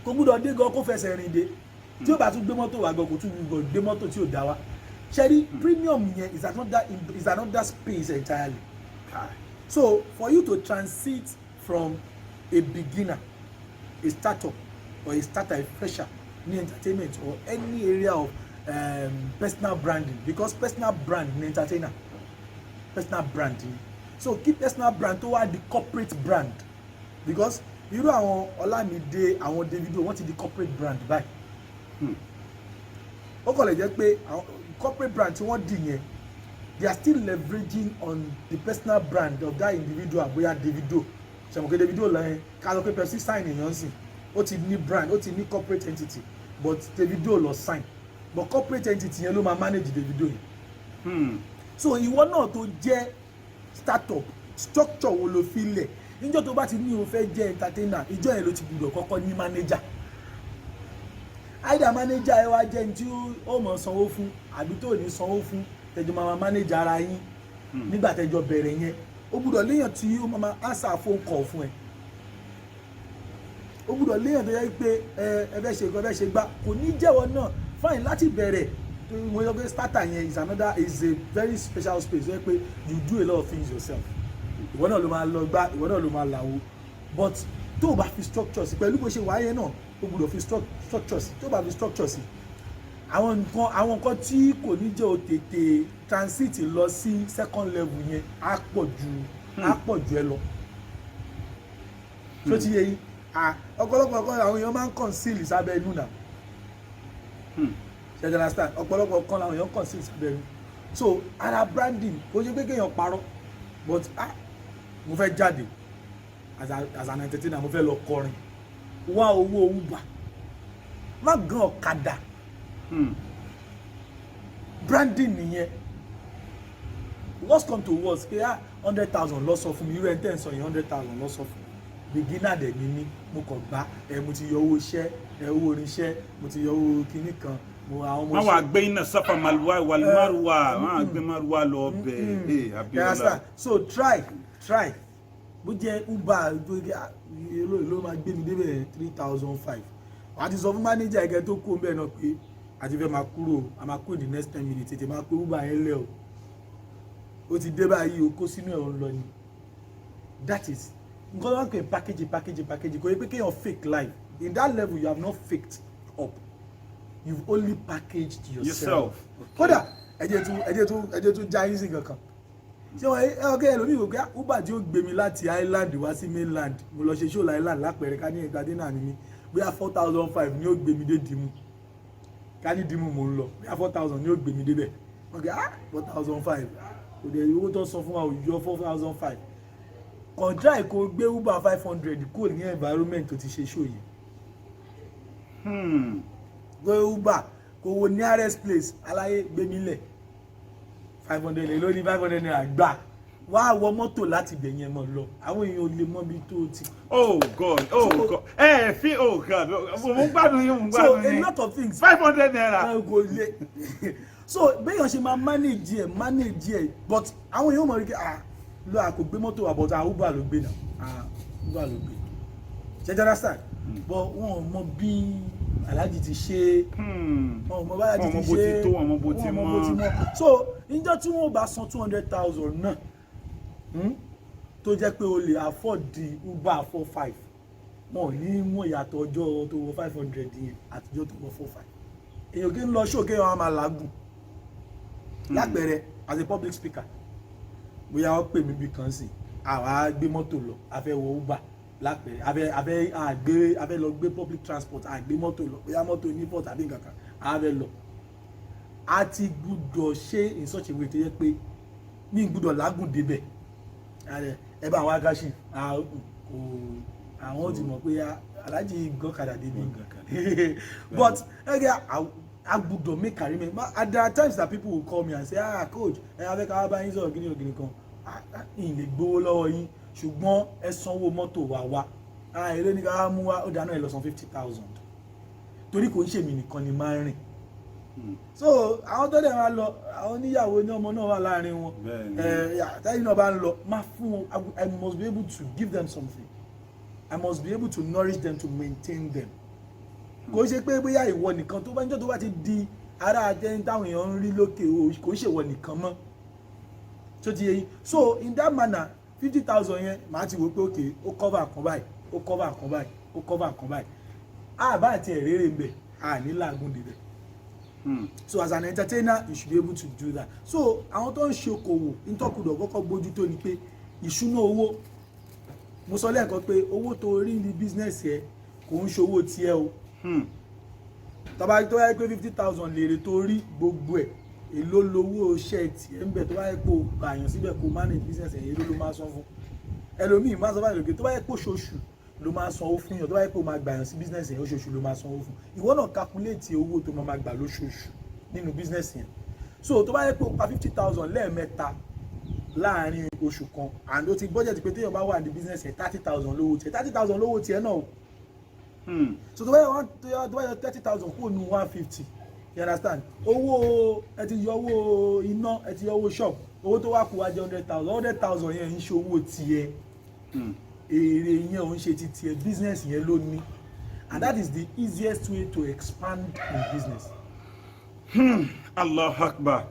kó gbúdọ̀ dé gan kó fẹsẹ̀ rìn dé tí ó bá tún gbé mọ́tò wá gan kó tún gbé mọ́tò tí ò dá wa ṣẹ́rí premium yẹn is another space entirely so for you to transit from a beginner a startup or a starter a fresher in entertainment or any area of personal branding because personal brand in entertainer personal branding so keep personal brand tó wá di corporate brand because irú àwọn Ọlámídé àwọn Davido wọ́n ti di corporate brand báyìí ó kàn lè jẹ́ pé corporate brand tí wọ́n dì yẹn they are still leveraging on the personal brand of that individual bóyá Davido ṣàmùkẹ́ Davido lẹ́yìn ká lọ pé Pepsi sign èèyàn sìn ó ti ní brand ó ti ní corporate entity but Davido lọ sign but corporate entity yẹn ló máa manage Davido yìí so ìwọ náà tó jẹ́ startup structure wo ló fi lẹ̀ níjọ́ tó bá ti ní o fẹ́ jẹ́ entertainer ìjọ yẹn ló ti gbọ́dọ̀ kọ́kọ́ ní manager either manager ẹ wá jẹ́ ní tí ó mọ̀ sanwó fún àbí tó ní sanwó fún tẹjọ máa manager ara yín nígbà tẹjọ bẹ̀rẹ̀ yẹn ó gbọ́dọ̀ léèyàn tí ó máa answer phone call fún ẹ ó gbọ́dọ̀ léèyàn tó yẹ pé ẹ fẹ́ ṣe nǹkan ẹ fẹ́ ṣe gbá kò ní jẹ́wọ́ náà fine láti bẹ̀rẹ̀ mo yọ pé starter yẹn is a very special space where pé you do a lot of things yourself ìwọ náà ló máa lọ gbá ìwọ náà ló máa làwọ but tó o bá fi structure sí pẹ̀lú bó ṣe wáyé náà o gbọ́dọ̀ fi structure sí tó o bá fi structure sí àwọn nǹkan tí kò ní jẹ́ o tètè transit lọ sí second level yẹn á pọ̀ ju ẹ lọ tó ti yẹ yín ọ̀pọ̀lọpọ̀ àwọn èèyàn máa ń conceal sábẹ́ inú náà ṣe understand ọ̀pọ̀lọpọ̀ kan làwọn èèyàn conceal sábẹ́ inú so ara branding kò ṣe pé kéèyàn parọ́ but mo fẹ́ jáde as an entertainer mo fẹ́ lọ kọrin wá owó Uber má gan ọ̀kadà branding nìyẹn worst come to worst pé 100,000 lọ sọ fún mi irú ẹ̀ ń tẹ̀ ń sọ yẹn 100,000 lọ sọ fún mi beginner dẹ̀ ni mí mo kàn gbá mo ti yọ owó iṣẹ́ owó oníṣẹ́ mo ti yọ owó kinní kan àwọn ọmọ iṣẹ́. wọ́n wá gbé iná sáfà màlúwà wàlúmárùwà wọ́n á gbé márùwà lọ bẹ̀ Abíọ́lá. so try bó jẹ́ Uber ló máa gbé mi débẹ̀ 3,500 àti sọ fún manager ẹ̀gẹ́ tó kó bẹ́ẹ̀ náà pé àti fẹ́ máa kúrò a máa kúrò the next 10 minutes tètè máa pé Uber yẹn lẹ́ o ó ti dé báyìí o kó sínú ẹ̀ ń lọ ni that is nǹkan wọn pè package kò yẹ pé kéèyàn fake life in that level you have not faked up you've only packaged yourself. kódà ẹ̀jẹ̀ tún já yín sí kankan ṣé wọn ọkẹ́ ẹlòmíì wò pé Uber tí ó gbé mi láti island wá sí mainland mo lọ ṣe show island lápẹẹrẹ ká ní entertainer ni mi bóyá 4,500 ni ó gbé mi dé Dìmú ká ní Dìmú mo ń lọ bóyá 4,000 ni ó gbé mi débẹ̀ okay 4,500 kò dẹ̀ owó tó sọ fún wa ò yọ 4,500 kọ̀ǹtráì kò gbé Uber 500 kò ní environment tó ti ṣe show yìí gbé Uber kò wo nearest place aláyé gbé nílẹ̀ 500 lè lórí 500 naira gbà wá wọ mọ́tò láti bẹ̀ yẹn mọ́ lọ àwọn èèyàn ò lè mọ bí tó ti. oh god fi oh god mo gbádùn yín so a lot of things 500 naira. kò lè so béèyàn ṣe máa manage ẹ̀ but àwọn èèyàn mọ̀ rí kí lọ àkó gbé mọ́tò wà but Uber ló gbé náà Uber ló gbé ṣe jẹ́ understand but wọn ò mọ bí Alhaji ti ṣe wọn ò mọ bí Alhaji ti ṣe wọn mọ bó ti mọ so níjọ́ tí wọ́n bá san 200,000 náà tó jẹ́ pé o lè afford di Uber 4-5 wọn ò ní mú ìyàtọ̀ ọjọ́ tó wọ 500 yẹn àtijọ́ tó wọ 4-5 èèyàn kí ń lọ ṣókè wọn máa làágùn lápẹẹrẹ as a public speaker bóyá wọ́n pè mí bí kan sí àwa gbé mọ́tò lọ a fẹ́ wọ Uber lápẹẹrẹ a fẹ́ lọ gbé public transport a gbé mọ́tò lọ bóyá mọ́tò ní port àbí nǹkan kan a fẹ́ lọ a ti gbúdọ̀ ṣe in such a way tó yẹ pé ní gbúdọ̀ làágùn débẹ̀ ẹ bá àwọn agáṣì àwọn ti mọ̀ pé Alhaji gọ́kadà débi but I gbúdọ̀ make arrangement but there are times that people will call me and say coach ẹ abẹ́ ká wá bá yín sọ̀rọ̀ gíní kan ìyìn lè gbowó lọ́wọ́ yín ṣùgbọ́n ẹ sanwó mọ́tò wá èrè ní ká mú wá ó dáná ẹ lọ san 50,000 torí kò ń ṣèmi nìkan ni máa ń rìn so àwọn tó dẹ̀ máa lọ àwọn oníyàwó ní ọmọ náà wà láàrin wọn táyì náà bá ń lọ máa fún wọn I must be able to give them something I must be able to nourish them to maintain them kò ṣe pé bóyá ìwọ nìkan tó bá ń jọ́ tó bá ti di ara àjẹyìn táwọn èèyàn ń rí lókè kò ń ṣèwọ nìkan mọ́ tó ti yẹ yín so in that manner 50,000 yẹn màá ti wò pé okay ó cover kan báyìí ó cover kan báyìí ó cover kan báyìí àbá àti ẹ̀rẹ́rẹ́ ń bẹ̀ àní làágùn débẹ̀. So as an entertainer you should be able to do that so àwọn tó ń ṣe okòwò ntọ́kùdọ̀ kọ́kọ́ gbójú tó ni pé ìṣúná owó mo sọ lẹ́ẹ̀kan pé owó tó rí ní business yẹ kò ń ṣòwò tiẹ̀ o tọ́ba tó yẹ pé 50,000 lèrè tó rí gbogbo ẹ̀ èló lówó iṣẹ́ tiẹ̀ ń bẹ̀ tó bá yẹ kó gbàyàn síbẹ̀ kó manage business ẹ̀ èló ló máa san fún ẹlòmíì máa sọ báyìí lókè tó bá yẹ kó ṣoṣù ló máa sanwó fún yàn tó bá yẹ kó máa gbàyàn sí business yẹn oṣooṣù ló máa sanwó fún ìwọ náà calculate owó tó máa gbà lóṣooṣù nínú business yẹn so tó bá yẹ pé o pa 50,000 lẹ́ẹ̀mẹ́ta láàárín oṣù kan and o ti budget pé téèyàn bá wà ní business yẹn 30,000 lówó tiẹ̀ 30,000 lówó tiẹ̀ náà o so tó bá yẹ 30,000 kúrò ní 150 you understand owó ẹ ti yọ owó iná ẹ ti yọ owó shop owó tó wá kù wá jẹ́ 100,000 yẹn ń ṣe owó tiẹ̀ èrè yẹn ò ń ṣe ti tiẹ̀ business yẹn ló ní and that is the easiest way to expand in business. Allahu Akbar.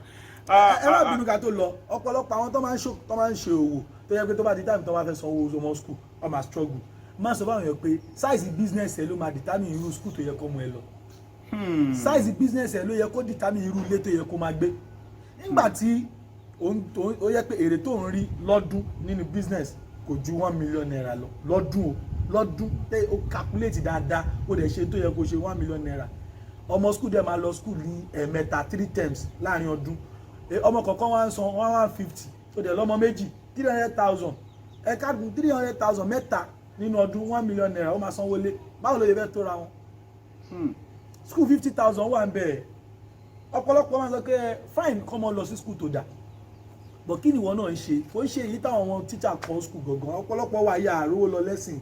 ẹ má bínú ká tó lọ ọ̀pọ̀lọpọ̀ àwọn tó máa ń ṣe òwò tó yẹ pé tó bá di time tó bá fẹ́ sanwó ọmọ school wọ́n máa struggle máa sọ fáwọn èèyàn pé size business ẹ ló máa determine irú school tó yẹ kó mú ẹ lọ size business ẹ ló yẹ kó determine irú ilé tó yẹ kó máa gbé nígbà tí ó yẹ pé èrè tó ń rí lọ́dún nínú business kò ju 1 million naira lọ lọ́dún tẹ́ ó calculate dáadáa ó dẹ̀ ṣe tó yẹ kó ṣe 1 million naira ọmọ school dẹ̀ máa lọ school ní ẹ̀ẹ̀mẹ́ta 3 times láàrin ọdún ọmọ kọ̀ọ̀kan wá ń san 150 ó dẹ̀ lọ́mọ méjì 300,000 ẹ̀ka 300,000 mẹ́ta nínú ọdún 1 million naira ó máa sanwó lé báwo ló yẹ fẹ́ tó ra wọn school 50,000 wà ń bẹ̀rẹ̀ ọ̀pọ̀lọpọ̀ máa sọ pé fine kọ́ mọ́ lọ sí school tó dáa but kí ni ìwọ náà ń ṣe kò ń ṣe èyí táwọn ọmọ teacher kọ́ school gangan ọ̀pọ̀lọpọ̀ wà yà àrówó lọ lẹ́sìn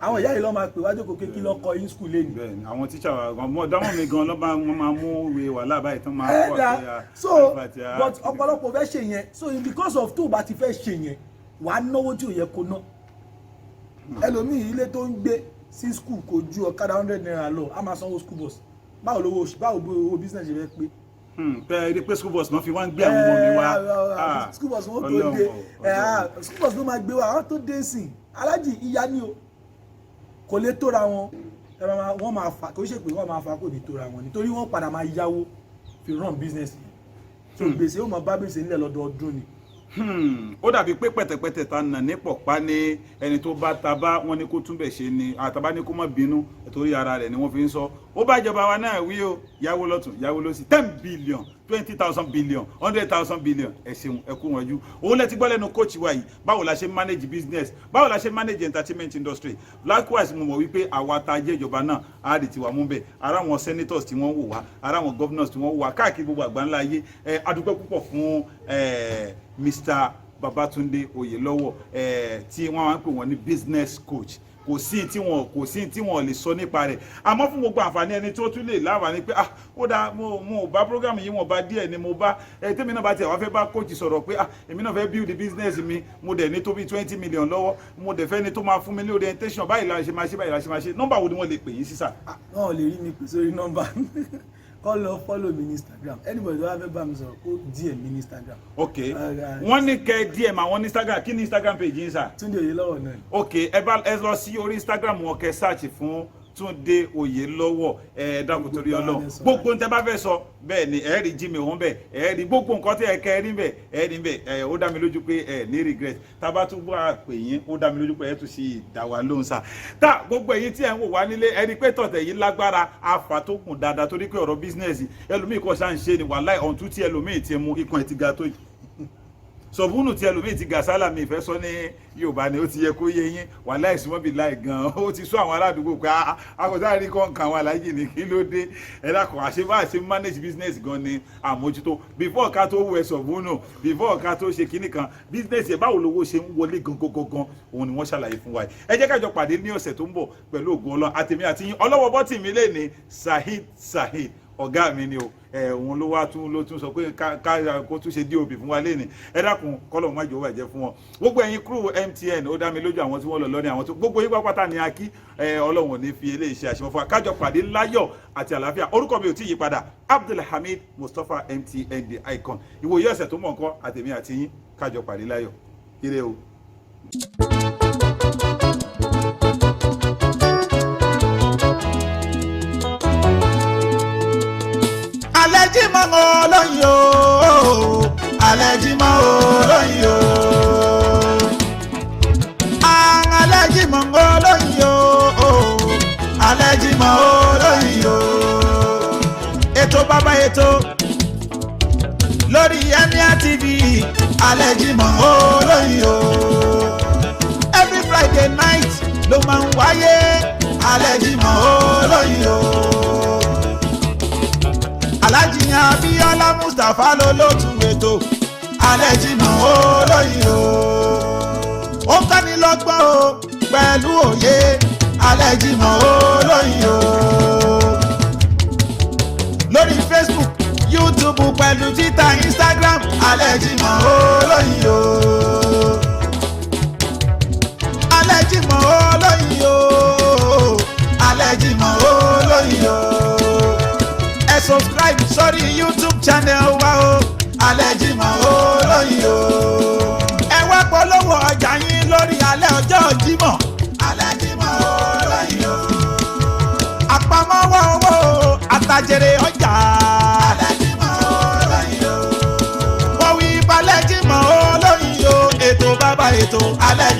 àwọn ìyá yìí lọ́ máa pè wájú kò kékeré lọ́kọ̀ yín school lẹ́nu. bẹ́ẹ̀ni àwọn teacher wa gan mọ dáwọn mi gan lọba wọn máa mú ìwé wàhálà báyìí tán máa kọ àti so but ọ̀pọ̀lọpọ̀ fẹ́ ṣe yẹn so because of tó o bá ti fẹ́ ṣe yẹn wàá náwó tí ò yẹ kó ná ẹlòmíì ilé tó ń gbé sí school kò ju ọ̀kadà 100 naira lọ a máa sanwó school bus báwo owó business yẹn fẹ́ pé. pé pé school bus náà fi wá ń gbé àwọn ọmọ mi wá. school bus wọn tó dé school bus ló máa gbé wa àwọn tó dé sí Alhaji ìyá ni o kò lè tóra wọn wọ́n máa fà kò ṣe pé wọ́n máa fà kò ní tóra wọn nítorí wọ́n padà máa yáwó fi run business yẹn so gbèsè ó máa bá gbèsè nílẹ̀ lọ́dọọdún ni. ó dàbí pé pẹ̀tẹ̀pẹ̀tẹ̀ ta nà ní pọ̀pá ní ẹni tó bá tabá wọn ní kó túnbẹ̀ ṣe ni àtàbá ní kó má bínú torí ara rẹ̀ ni wọ́n fi ń sọ ó bá ìjọba wa náà wí o yáwó lọ́tún yáwó lọ́sì 10 billion 20,000 billion 100,000 billion ẹ ṣeun ẹ kú wọn jú òun lẹ ti gbọ́ lẹ́nu coach wa yìí báwo la ṣe manage business báwo la ṣe manage entertainment industry likewise mo mọ̀ wípé àwa tá a jẹ́ ìjọba náà á di tiwa mú bẹ́ẹ̀ ara àwọn senators tí wọ́n wò wá ara àwọn governors tí wọ́n wò wá káàkiri gbogbo àgbáńlá ayé a dúpẹ́ púpọ̀ fún Mr. Babatunde Oyèlọ́wọ́ tí wọ́n máa ń pè wọ́n ní business coach kò sí tí wọn lè sọ nípa rẹ̀ àmọ́ fún gbogbo àǹfààní ẹni tó tún lè láǹfààní pé ó dáa mo bá program yìí wọn bá díẹ̀ ni mo bá tèmi náà bá tiẹ̀ wá fẹ́ bá coach sọ̀rọ̀ pé èmi náà fẹ́ build business mi mo dẹ̀ ní tó bí 20 million lọ́wọ́ mo dẹ̀ fẹ́ ní tó máa fún mi ní orientation báyìí la ṣe máa ṣe báyìí la ṣe máa ṣe nọ́mbà wo ni wọ́n lè pè yín sísà. wọn ò lè rí mi pè sórí nọ́mbà kọ́ lọ follow mi ní Instagram anybody tó bá fẹ́ bá mi sọ̀rọ̀ kó DM mi ní Instagram. ok wọ́n ní kẹ́ DM àwọn ní Instagram kí ni Instagram page yín sà. Túndé Oyèlọ́wọ̀ náà. ok ẹ lọ sí orí Instagram wọn kẹ́ search fún Túndé Oyèlọ́wọ̀ dákun torí Ọlọ́run gbogbo n tẹ́ bá fẹ́ sọ bẹ́ẹ̀ ni ẹ rí Gmail wọn bẹ́ẹ̀ ẹ rí gbogbo nǹkan tí ẹ kẹ́ rí bẹ́ẹ̀ ẹ rí bẹ́ẹ̀ ó dá mi lójú pé ẹ ní regret tá a bá tún bá pè yín ó dá mi lójú pé ẹ tún sì dá wa lóhùn sá tá gbogbo èyí tí ẹ ń wò wá nílé ẹ rí pé tọ̀tẹ̀ yìí lágbára afa tó kùn dáadáa torí pé ọ̀rọ̀ bísínẹ́sì ẹlòmíì kọ́ ṣá ń ṣe ni wàláì ọ̀hún tí ẹlòmíì ti mú ikùn ẹ̀ ti ga tó yìí sọ̀bùnù tí ẹlòmíì ti gà sálà mi ìfẹ́ sọ ní Yorùbá ni ó ti yẹ kó yé yín wàhálà ìsúnmọ́ bíi láì gan ó ti sọ àwọn aládùúgbò pé akọ̀tà rí kọ́ nǹkan àwọn aláàjì ní kí ló dé ẹ̀dàkọ̀ àṣebáṣe manage business gan ni àmójútó before ká tó wẹ̀ sọ̀bùnù before ká tó ṣe kinní kan business yẹn báwo lówó ṣe ń wọlé gangan òun ni wọ́n ṣàlàyé fún wa yìí ẹ jẹ́ kájọ pàdé ní ọ̀sẹ̀ tó ń bọ̀ pẹ̀lú ògùn Ọlọ́run àtèmi àti yín ọlọ́wọ́ bọ́tì mi lè ní Saheed ọ̀gá mi ni o òun ló wá tún sọ pé kó tún ṣe DOP fún wa léni ẹ dákun kọ́lọ̀ má jọ̀wọ́ ẹ̀jẹ̀ fún wọn gbogbo ẹ̀yin crew MTN ó dá mi lójú àwọn tí wọ́n lọ lọ́rin àwọn tó gbogbo yín pápátá ni a kí Ọlọ́run ò ní fi eléyìí ṣe àṣemọ́ fún wa kájọ pàdé láyọ̀ àti àlàáfíà orúkọ mi ò tí yí padà Abdulhamid Mustapha MTN the icon ìwòye ọ̀sẹ̀ tó mọ̀ nǹkan àtèmi àti yín kájọ pàdé láyọ̀ ire o. Alẹ́jìmọ́ olóyin o, alẹ́jìmọ́ olóyin o. Alẹ́jìmọ́ olóyin o, alẹ́jìmọ́ olóyin o. Ètò bàbá ètò lórí Emir TV, alẹ́jìmọ́ olóyin o. Every Friday night ló máa ń wáyé, alẹ́jìmọ́ olóyin o. Alhaji Abíọ́lá Mustapha lolótú ètò Alẹ́jìmọ́ olóyin o. Ó kọ́ni lọ́gbọ́n o pẹ̀lú òye Alẹ́jìmọ́ olóyin o. Lórí Facebook, YouTube pẹ̀lú Twitter, Instagram Alẹ́jìmọ́ olóyin o. Alẹ́jìmọ́ olóyin o. Alẹ́jìmọ́ olóyin o. Subscribe sórí YouTube channel wa o Alẹ́jìmọ́ olóyin o. Ẹ wá polówó ọjà yín lórí alẹ́ ọjọ́ Jímọ̀ Alẹ́jìmọ́ olóyin o. Àpamọ́wọ́ owó àtàjèrè ọjà Alẹ́jìmọ́ olóyin o. Wọ́n wí Alẹ́jìmọ́ olóyin o. Ètò bàbá ètò Alẹ́jìmọ́.